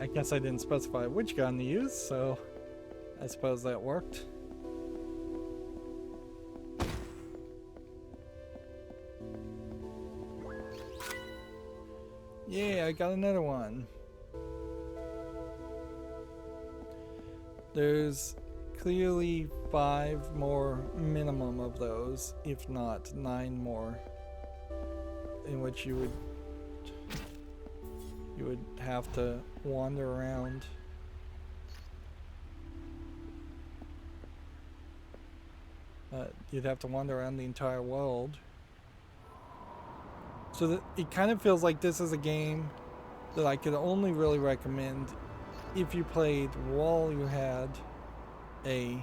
I guess I didn't specify which gun to use, so I suppose that worked. Yeah, I got another one. There's clearly 5 more minimum of those, if not 9 more, in which you would have to wander around. You'd have to wander around the entire world. So that it kind of feels like this is a game that I could only really recommend if you played while you had a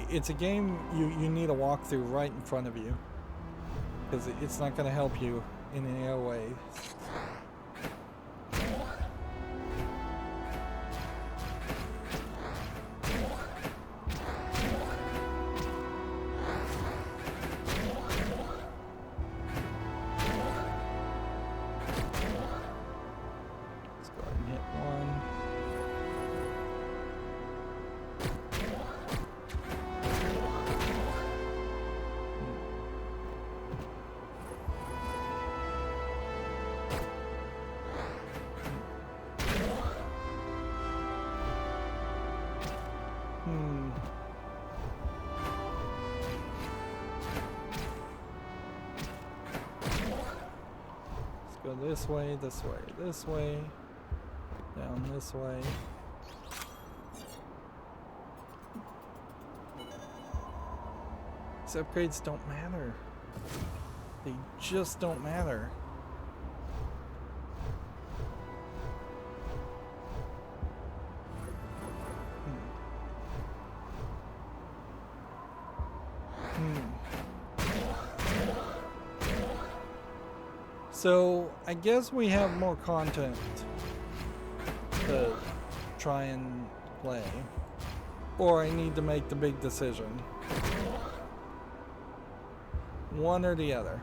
it's a game you need a walkthrough right in front of you, because it's not going to help you in any other way. Go this way, this way, this way, down this way. These upgrades don't matter. They just don't matter. So, I guess we have more content to try and play. Or I need to make the big decision. One or the other.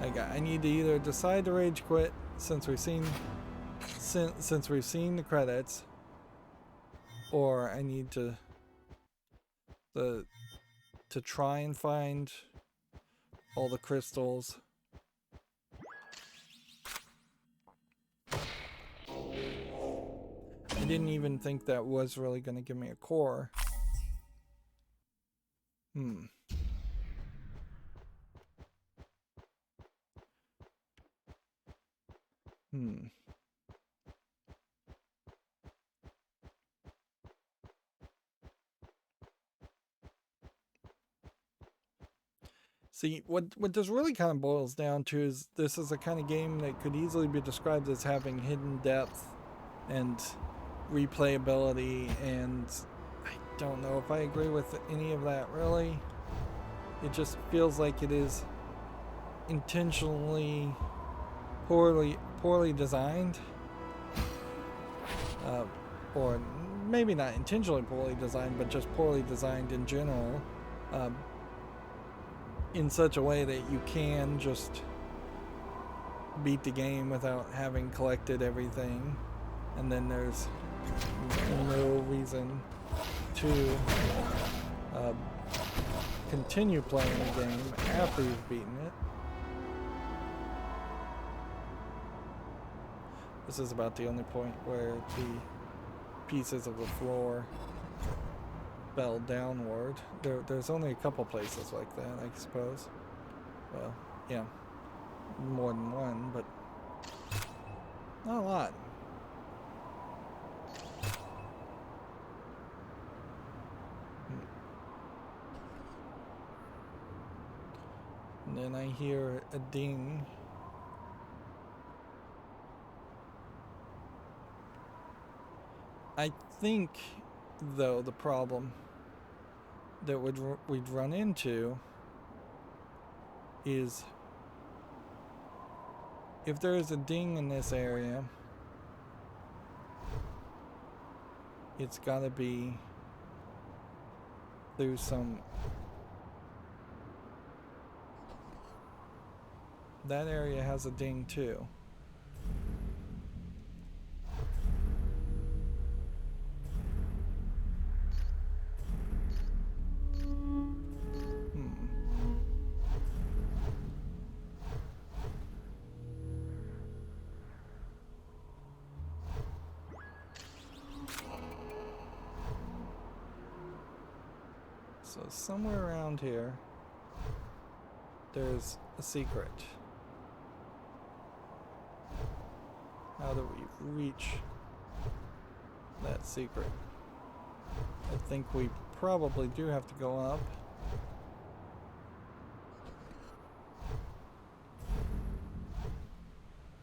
I need to either decide to rage quit since we've seen the credits, or I need to try and find all the crystals. I didn't even think that was really going to give me a core. See, what this really kind of boils down to is this is a kind of game that could easily be described as having hidden depth and replayability, and I don't know if I agree with any of that, really. It just feels like it is intentionally poorly designed, or maybe not intentionally poorly designed, but just poorly designed in general, in such a way that you can just beat the game without having collected everything, and then there's no reason to continue playing the game after you've beaten it. This is about the only point where the pieces of the floor fell downward. There's only a couple places like that, I suppose. Well, yeah, more than one, but not a lot. And then I hear a ding. I think, though, the problem that we'd run into is if there is a ding in this area, it's gotta be through some... That area has a ding too. So somewhere around here, there's a secret. How do we reach that secret? I think we probably do have to go up.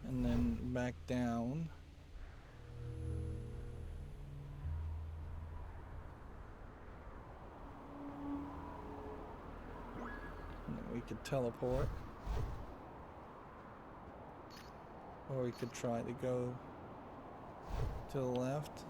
And then back down. could teleport. Or we could try to go to the left.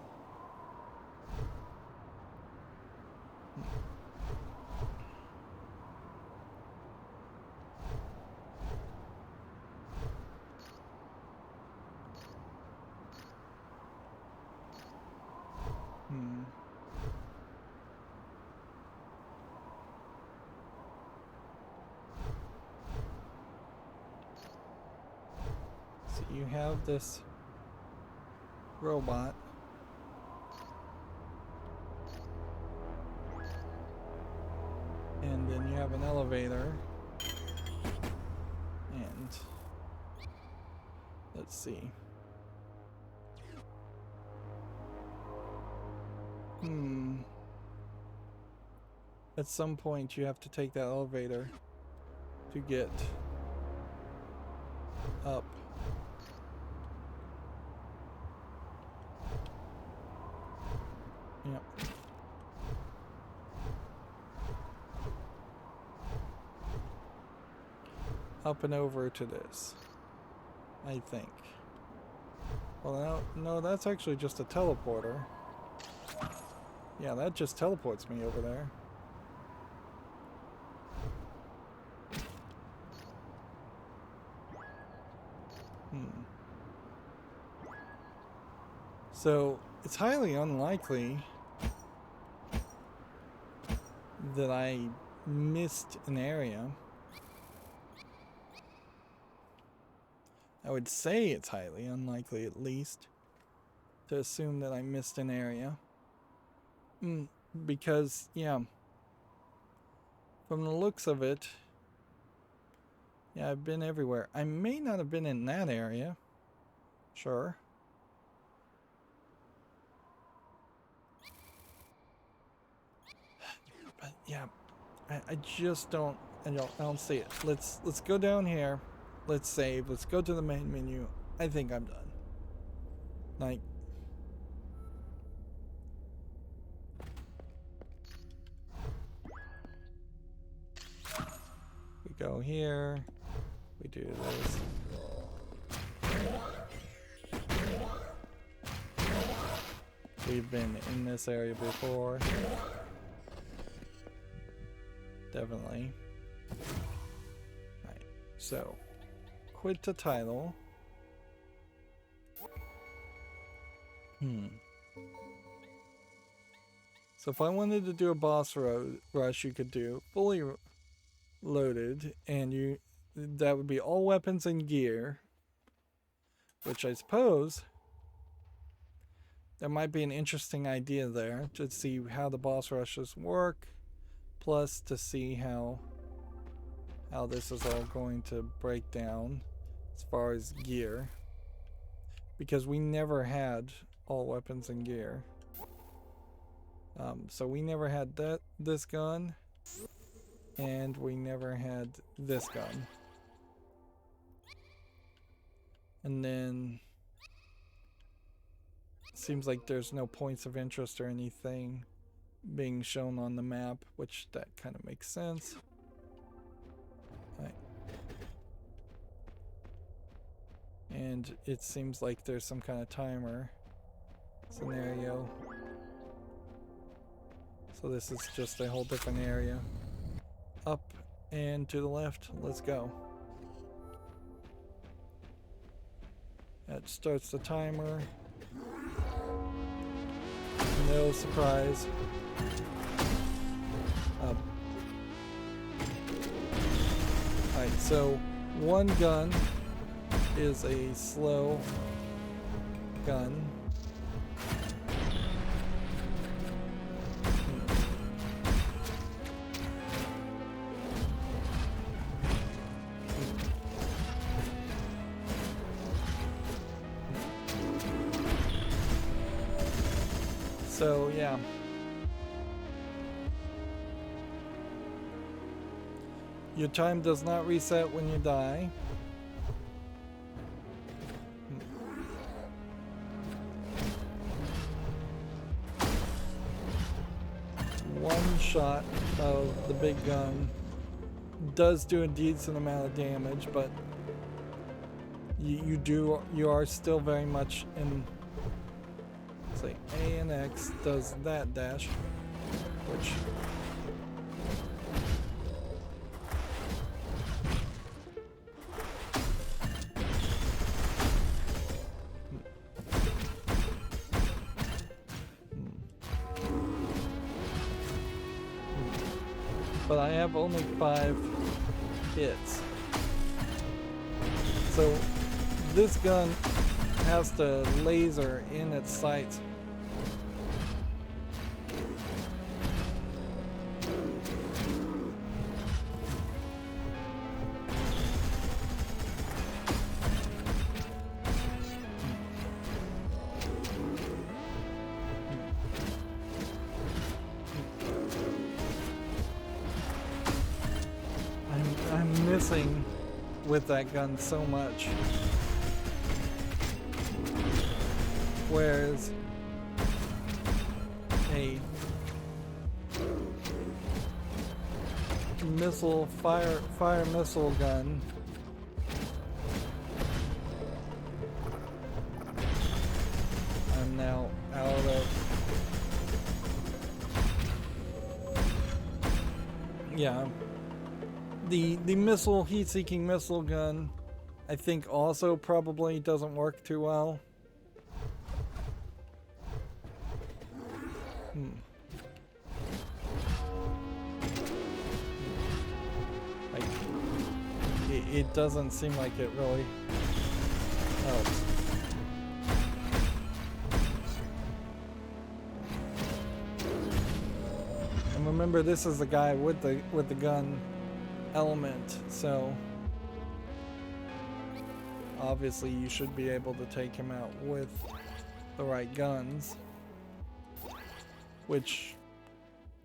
So you have this robot. And then you have an elevator. And let's see. At some point you have to take that elevator to get up. Yep. Up and over to this, I think. Well, no, that's actually just a teleporter. Yeah, that just teleports me over there. So, it's highly unlikely that I missed an area. I would say it's highly unlikely, at least, to assume that I missed an area. Because, yeah, from the looks of it, yeah, I've been everywhere. I may not have been in that area. Sure. But yeah, I just don't, I don't see it. Let's go down here. Let's save. Let's go to the main menu. I think I'm done. Like, we go here. We do this. We've been in this area before. Definitely. Right. So, quit the title. So if I wanted to do a boss rush, you could do fully loaded, and that would be all weapons and gear, which I suppose there might be an interesting idea there to see how the boss rushes work, plus to see how this is all going to break down as far as gear, because we never had all weapons and gear. So we never had this gun, and we never had this gun. And then seems like there's no points of interest or anything being shown on the map, which that kind of makes sense. Right. And it seems like there's some kind of timer scenario. So this is just a whole different area. Up and to the left, let's go. That starts the timer. No surprise. Alright, so one gun is a slow gun. So, yeah. Your time does not reset when you die. One shot of the big gun does do a decent amount of damage, but you are still very much in. Say A and X does that dash, which but I have only 5 hits. So this gun has to laser in its sights. I'm missing with that gun so much. Whereas a missile fire missile gun I'm now out of. Yeah. The missile heat-seeking missile gun I think also probably doesn't work too well. Like it doesn't seem like it really helps. And remember, this is the guy with the gun element, so obviously you should be able to take him out with the right guns, which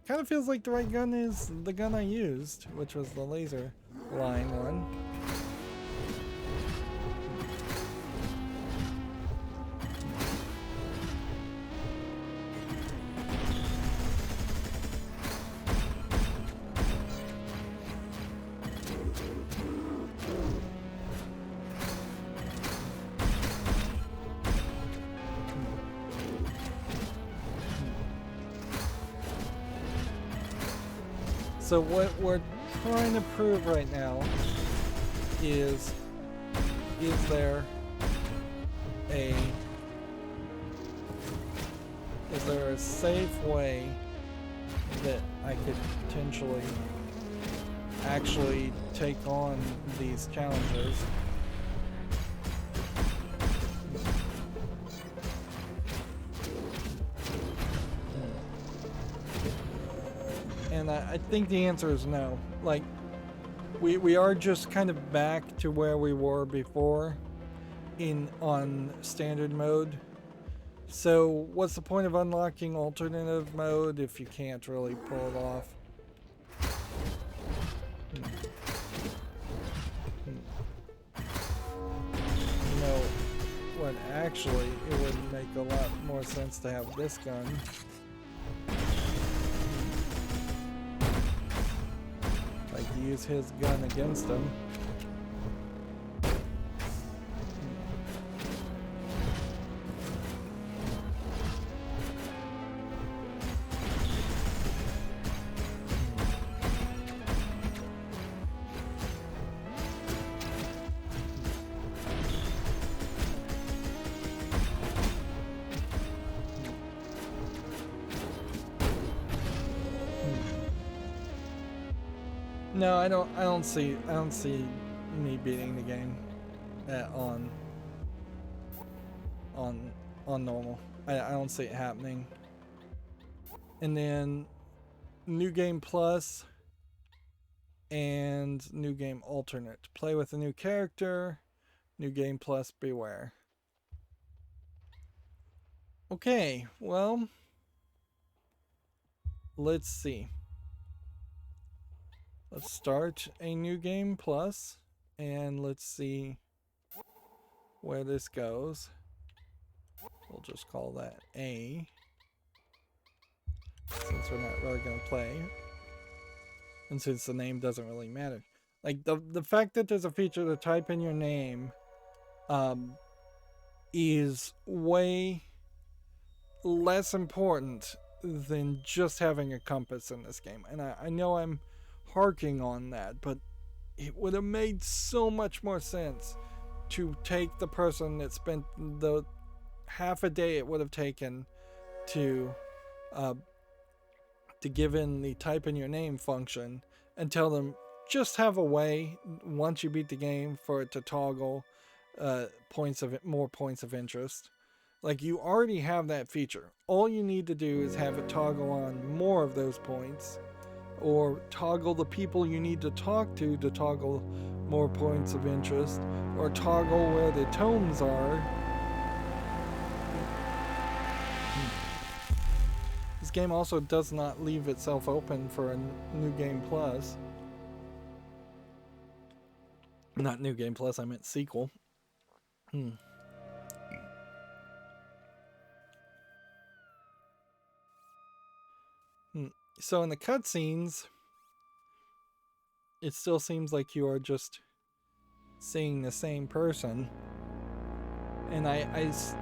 kind of feels like the right gun is the gun I used, which was the laser line one. So what we're trying to prove right now is there a safe way that I could potentially actually take on these challenges? And I think the answer is no. Like, we are just kind of back to where we were before on standard mode. So what's the point of unlocking alternative mode if you can't really pull it off? You know what, actually it would make a lot more sense to have this gun. Use his gun against him. No, I don't see me beating the game on normal. I don't see it happening. And then New Game Plus and New Game Alternate. Play with a new character. New Game Plus, beware. Okay, well, let's see. Let's start a New Game Plus and let's see where this goes. We'll just call that A, since we're not really going to play. And since the name doesn't really matter. Like, the fact that there's a feature to type in your name is way less important than just having a compass in this game. And I know I'm harking on that, but it would have made so much more sense to take the person that spent the half a day it would have taken to give in the type in your name function and tell them just have a way once you beat the game for it to toggle more points of interest. Like, you already have that feature. All you need to do is have it toggle on more of those points, or toggle the people you need to talk to toggle more points of interest, or toggle where the tomes are. This game also does not leave itself open for a New Game Plus. Not New Game Plus, I meant sequel. So in the cutscenes, it still seems like you are just seeing the same person. And I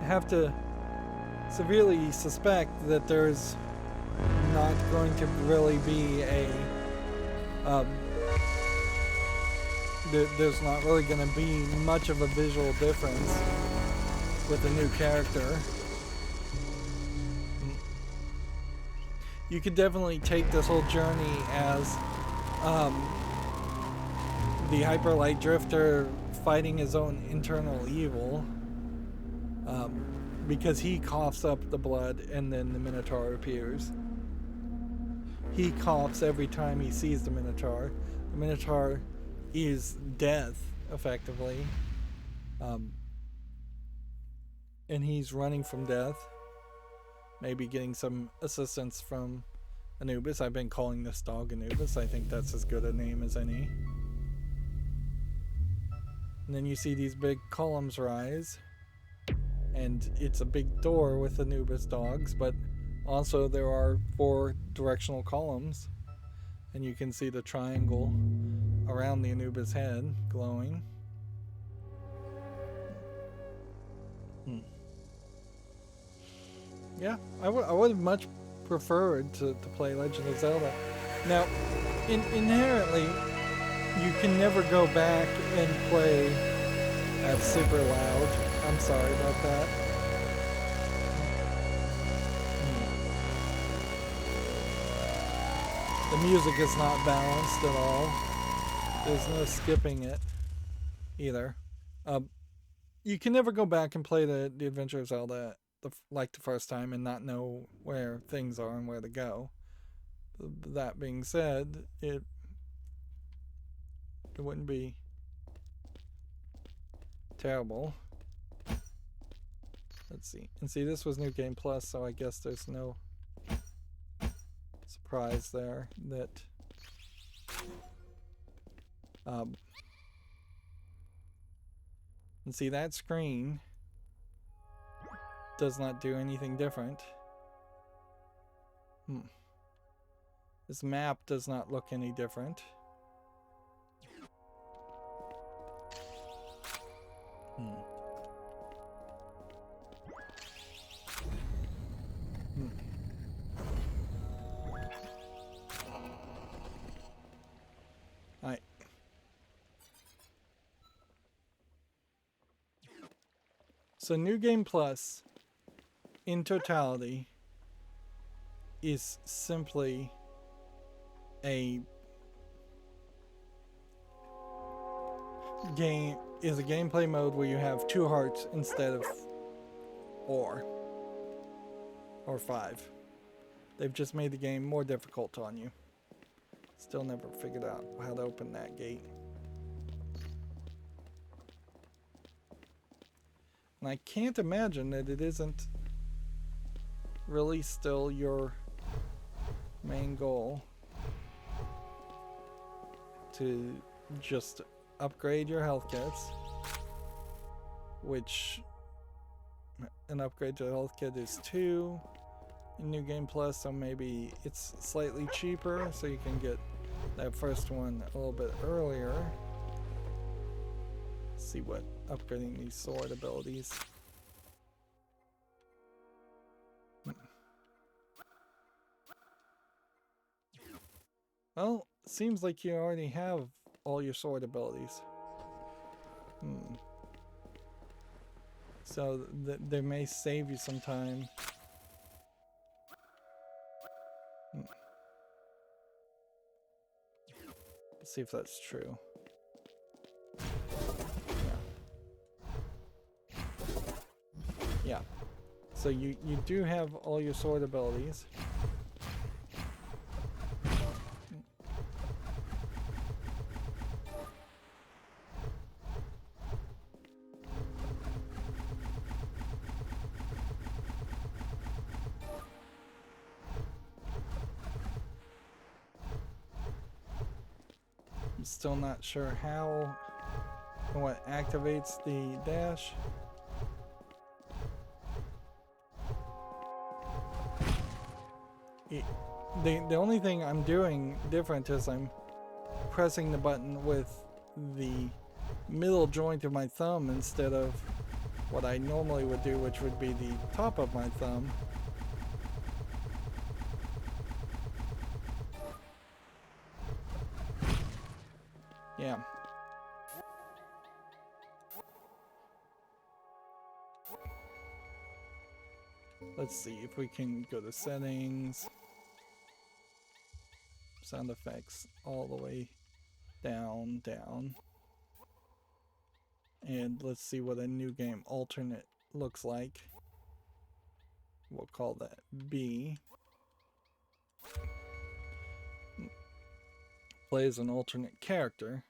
have to severely suspect that there's not going to really be a... there's not really going to be much of a visual difference with a new character. You could definitely take this whole journey as the Hyperlight Drifter fighting his own internal evil, because he coughs up the blood and then the Minotaur appears. He coughs every time he sees the Minotaur. The Minotaur is death, effectively, and he's running from death. Maybe getting some assistance from Anubis. I've been calling this dog Anubis. I think that's as good a name as any. And then you see these big columns rise. And it's a big door with Anubis dogs, but also there are 4 directional columns. And you can see the triangle around the Anubis head glowing. Yeah, I would have much preferred to play Legend of Zelda. Now, inherently, you can never go back and play... That's super loud. I'm sorry about that. The music is not balanced at all. There's no skipping it either. You can never go back and play the Adventure of Zelda like the first time and not know where things are and where to go. That being said, it wouldn't be terrible. Let's see. And see, this was New Game Plus, so I guess there's no surprise there that and see, that screen does not do anything different. This map does not look any different. Alright. So New Game Plus, in totality, is simply a gameplay mode where you have 2 hearts instead of 4 or 5. They've just made the game more difficult on you. Still never figured out how to open that gate. And I can't imagine that it isn't really still your main goal to just upgrade your health kits, which an upgrade to a health kit is 2 in New Game Plus, so maybe it's slightly cheaper, so you can get that first one a little bit earlier. See what upgrading these sword abilities. Well, seems like you already have all your sword abilities. So they may save you some time. Let's see if that's true. Yeah. So you do have all your sword abilities. I'm still not sure how and what activates the dash. The only thing I'm doing different is I'm pressing the button with the middle joint of my thumb instead of what I normally would do, which would be the top of my thumb. Yeah. Let's see if we can go to settings. Sound effects all the way down. And let's see what a new game alternate looks like. We'll call that B. Play as an alternate character.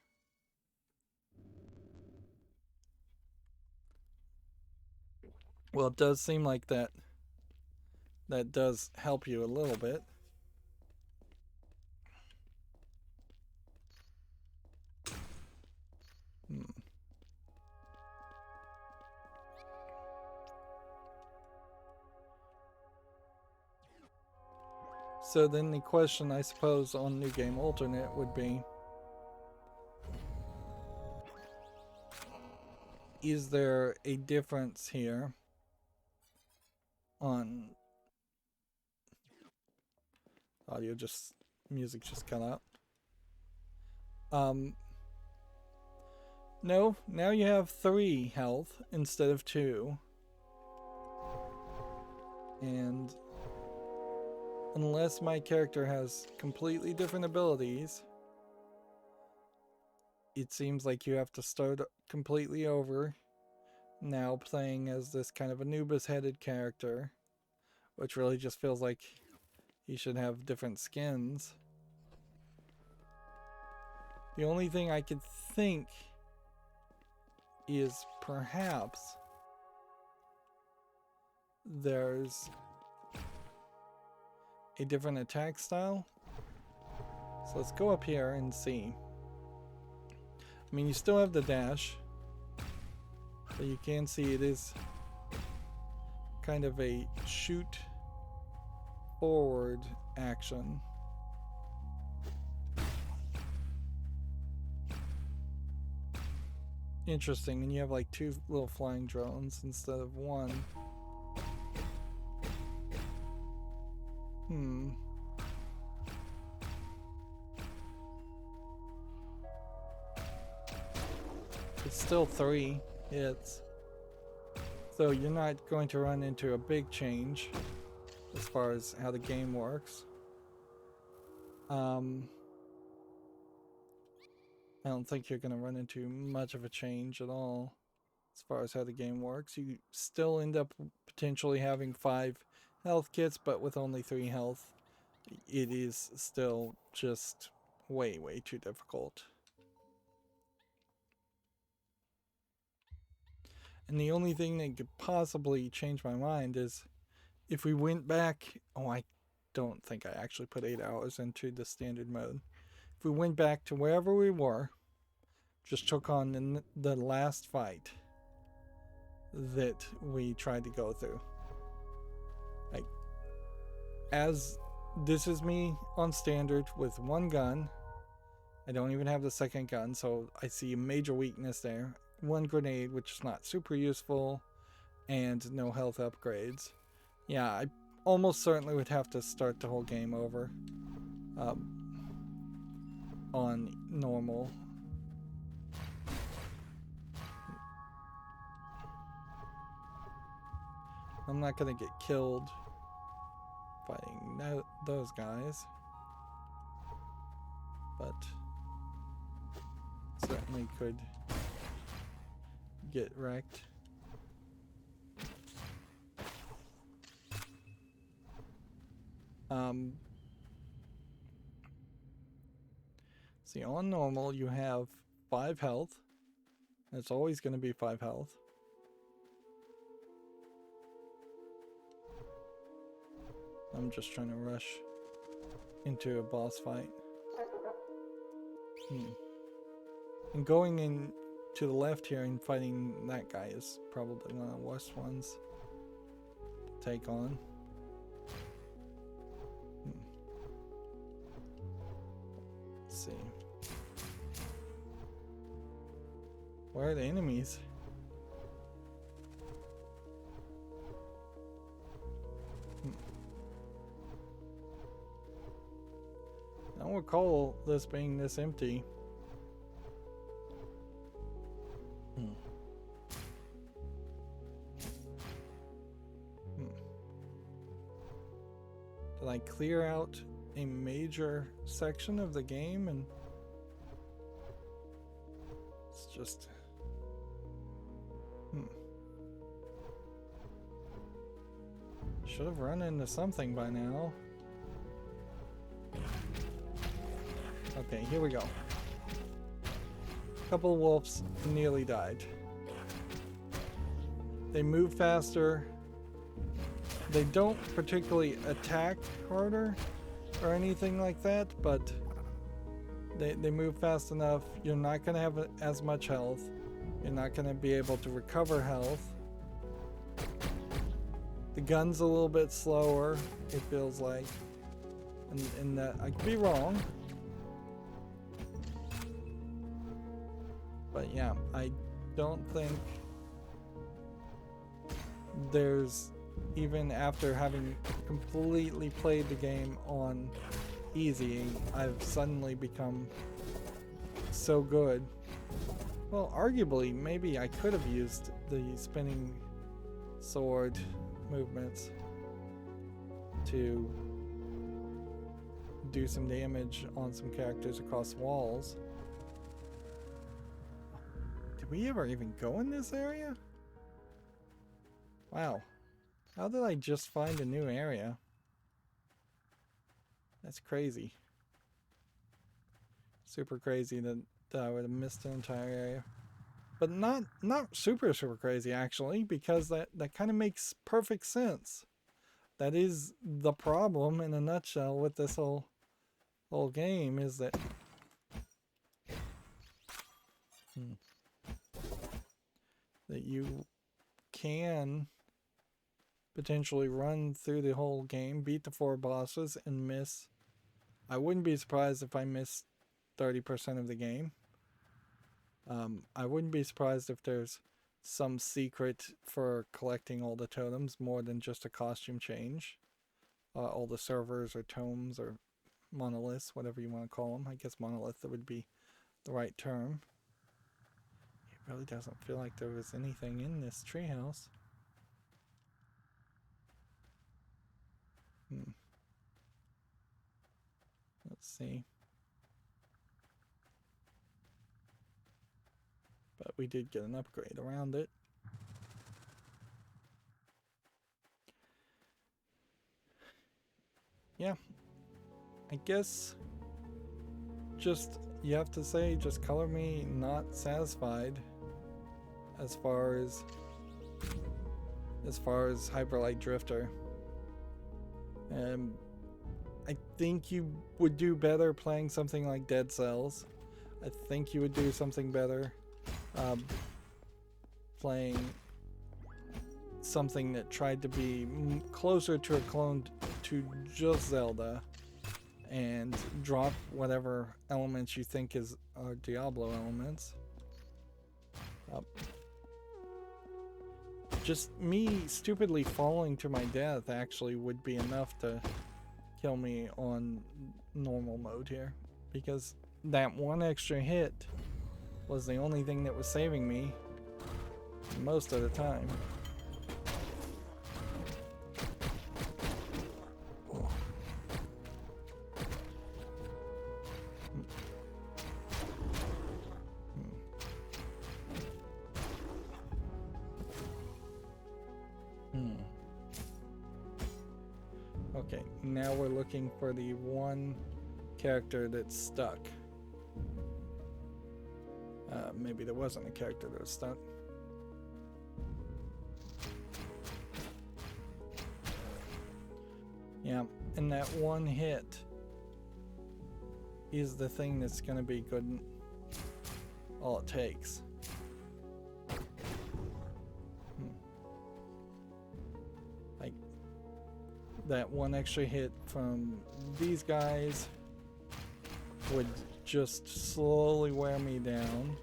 Well, it does seem like that does help you a little bit. So then the question, I suppose, on New Game Alternate would be, is there a difference here on audio? Music just cut out. No, now you have 3 health instead of 2. And unless my character has completely different abilities, it seems like you have to start completely over, now playing as this kind of Anubis-headed character, which really just feels like he should have different skins. The only thing I could think is perhaps there's a different attack style. So let's go up here and see. I mean, you still have the dash, but you can see it is kind of a shoot forward action. Interesting, and you have like 2 little flying drones instead of 1. It's still 3 hits. So you're not going to run into a big change as far as how the game works. I don't think you're going to run into much of a change at all as far as how the game works. You still end up potentially having 5 health kits, but with only 3 health. It is still just way too difficult. And the only thing that could possibly change my mind is if we went back... Oh, I don't think I actually put 8 hours into the standard mode. If we went back to wherever we were, just took on the last fight that we tried to go through. Like, as this is me on standard with 1 gun, I don't even have the second gun, so I see a major weakness there. One grenade, which is not super useful, and no health upgrades. Yeah, I almost certainly would have to start the whole game over on normal. I'm not gonna get killed fighting those guys, but certainly could get wrecked. See, on normal you have 5 health. It's always going to be 5 health. I'm just trying to rush into a boss fight. And going in to the left here and fighting that guy is probably one of the worst ones to take on. Let's see. Where are the enemies? I don't recall this being this empty. Did I clear out a major section of the game and it's just should have run into something by now. Okay, here we go. Couple of wolves nearly died. They move faster. They don't particularly attack harder or anything like that, but they move fast enough. You're not going to have as much health. You're not going to be able to recover health. The gun's a little bit slower, it feels like. And that I could be wrong. But yeah, I don't think there's, even after having completely played the game on easy, I've suddenly become so good. Well, arguably, maybe I could have used the spinning sword movements to do some damage on some characters across walls. Did we ever even go in this area? Wow. How did I just find a new area? That's crazy. Super crazy that I would have missed an entire area. But not super crazy actually, because that kind of makes perfect sense. That is the problem in a nutshell with this whole game, is that that you can potentially run through the whole game, beat the 4 bosses, and miss. I wouldn't be surprised if I missed 30% of the game. I wouldn't be surprised if there's some secret for collecting all the totems more than just a costume change. All the servers or tomes or monoliths, whatever you want to call them. I guess monolith would be the right term. It really doesn't feel like there was anything in this treehouse. Let's see. But we did get an upgrade around it. Yeah. I guess just, you have to say, just color me not satisfied as far as Hyper Light Drifter. I think you would do better playing something like Dead Cells. I think you would do something better playing something that tried to be closer to a clone to just Zelda, and drop whatever elements you think are Diablo elements. Just me stupidly falling to my death actually would be enough to kill me on normal mode here, because that one extra hit was the only thing that was saving me most of the time. Okay, now we're looking for the one character that's stuck. Maybe there wasn't a character that was stuck. Yeah, and that one hit is the thing that's going to be good, all it takes. Like, that one extra hit from these guys would just slowly wear me down.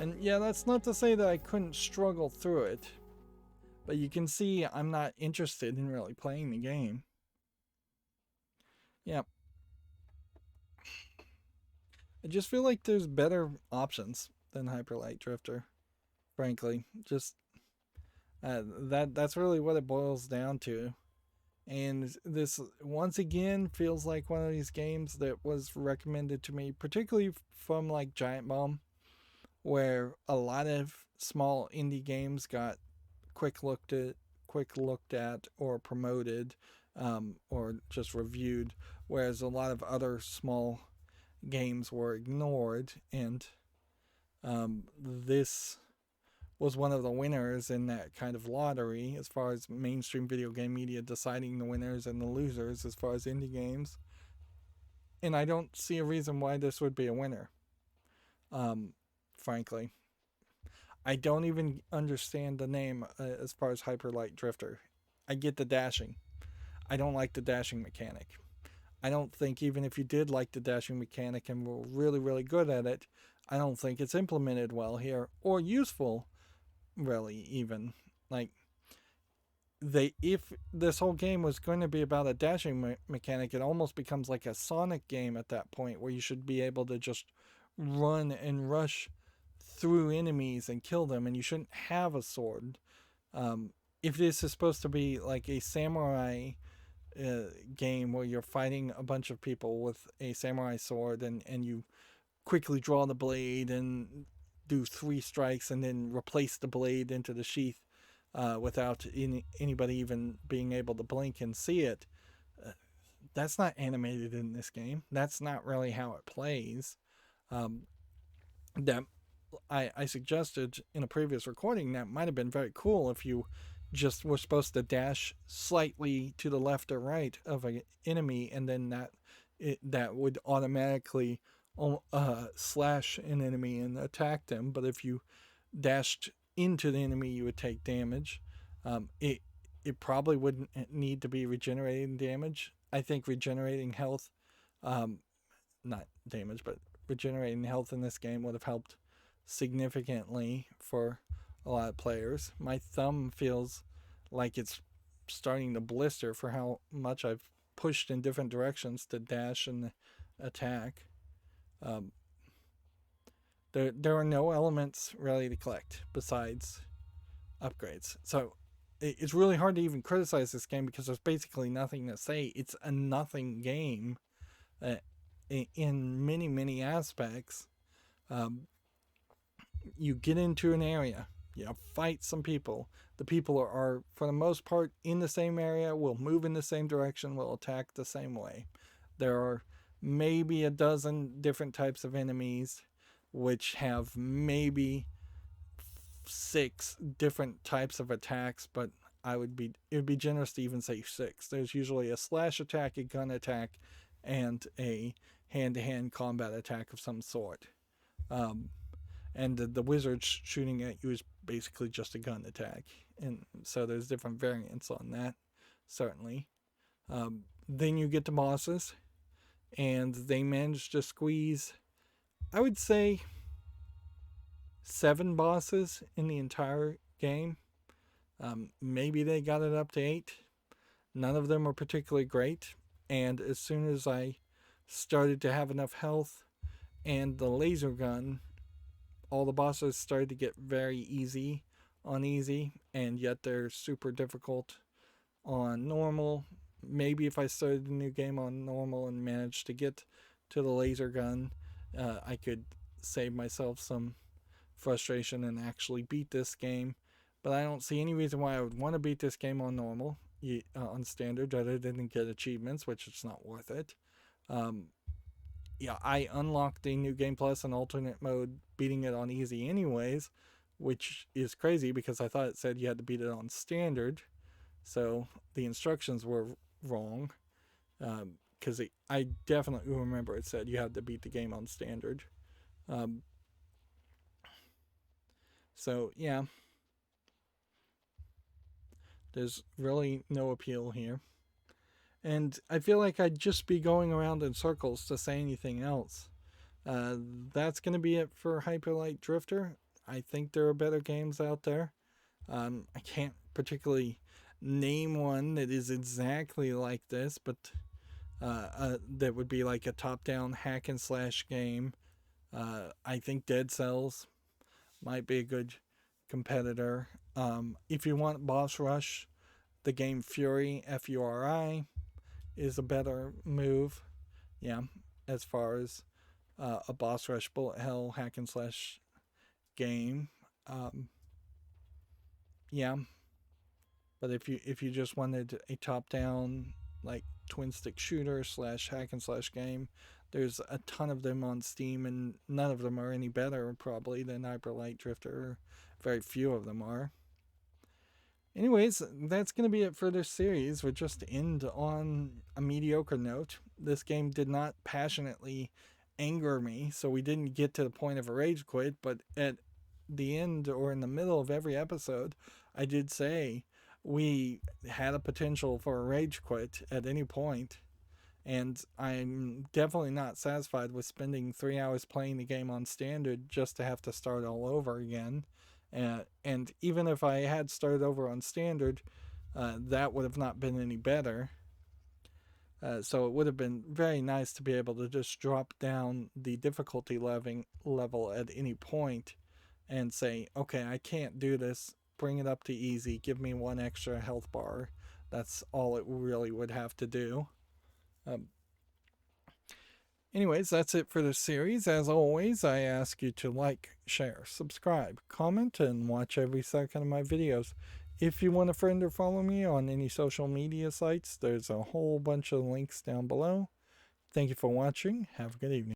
And yeah, that's not to say that I couldn't struggle through it, but you can see I'm not interested in really playing the game. Yeah. I just feel like there's better options than Hyper Light Drifter, frankly. Just that's really what it boils down to. And this once again feels like one of these games that was recommended to me, particularly from like Giant Bomb, where a lot of small indie games got quick looked at or promoted, or just reviewed, whereas a lot of other small games were ignored. And this was one of the winners in that kind of lottery as far as mainstream video game media deciding the winners and the losers as far as indie games. And I don't see a reason why this would be a winner. Frankly, I don't even understand the name as far as Hyper Light Drifter. I get the dashing. I don't like the dashing mechanic. I don't think, even if you did like the dashing mechanic and were really, really good at it, I don't think it's implemented well here or useful, really, even. Like, if this whole game was going to be about a dashing mechanic, it almost becomes like a Sonic game at that point, where you should be able to just run and rush through enemies and kill them, and you shouldn't have a sword. If this is supposed to be like a samurai game where you're fighting a bunch of people with a samurai sword, and you quickly draw the blade and do 3 strikes and then replace the blade into the sheath without anybody even being able to blink and see it, that's not animated in this game. That's not really how it plays. That I suggested in a previous recording that might have been very cool if you just were supposed to dash slightly to the left or right of an enemy, and then that would automatically slash an enemy and attack them. But if you dashed into the enemy, you would take damage. It probably wouldn't need to be regenerating damage. I think regenerating health, not damage, but regenerating health in this game would have helped significantly for a lot of players. My thumb feels like it's starting to blister for how much I've pushed in different directions to dash and attack. There are no elements really to collect besides upgrades. So it's really hard to even criticize this game because there's basically nothing to say. It's a nothing game in many, many aspects. You get into an area, you fight some people. The people are, for the most part, in the same area, will move in the same direction, will attack the same way. There are maybe a dozen different types of enemies, which have maybe 6 different types of attacks, but it would be generous to even say 6. There's usually a slash attack, a gun attack, and a hand-to-hand combat attack of some sort. and the wizard shooting at you is basically just a gun attack. And so there's different variants on that, certainly. Then you get to bosses, and they managed to squeeze, I would say, 7 bosses in the entire game. Maybe they got it up to 8. None of them were particularly great. And as soon as I started to have enough health and the laser gun, all the bosses started to get very easy on easy, and yet they're super difficult on normal. Maybe if I started a new game on normal and managed to get to the laser gun, I could save myself some frustration and actually beat this game. But I don't see any reason why I would want to beat this game on normal, on standard, other than to get achievements, which it's not worth it. I unlocked the New Game Plus and alternate mode, beating it on easy anyways, which is crazy because I thought it said you had to beat it on standard. So the instructions were wrong, because I definitely remember it said you had to beat the game on standard. So yeah, there's really no appeal here. And I feel like I'd just be going around in circles to say anything else. That's going to be it for Hyper Light Drifter. I think there are better games out there. I can't particularly name one that is exactly like this, but that would be like a top-down hack and slash game. I think Dead Cells might be a good competitor. If you want boss rush, the game Fury, Furi, is a better move. Yeah, as far as a boss rush bullet hell hack and slash game. Yeah, but if you just wanted a top down like twin stick shooter slash hack and slash game, there's a ton of them on Steam, and none of them are any better probably than Hyper Light Drifter. Very few of them are. Anyways, that's going to be it for this series. We'll just end on a mediocre note. This game did not passionately anger me, so we didn't get to the point of a rage quit, but at the end or in the middle of every episode, I did say we had a potential for a rage quit at any point, and I'm definitely not satisfied with spending 3 hours playing the game on standard just to have to start all over again. And even if I had started over on standard, that would have not been any better. So it would have been very nice to be able to just drop down the difficulty level at any point and say, okay, I can't do this. Bring it up to easy. Give me 1 extra health bar. That's all it really would have to do. Anyways, that's it for this series. As always, I ask you to like, share, subscribe, comment, and watch every second of my videos. If you want to friend or follow me on any social media sites, there's a whole bunch of links down below. Thank you for watching. Have a good evening.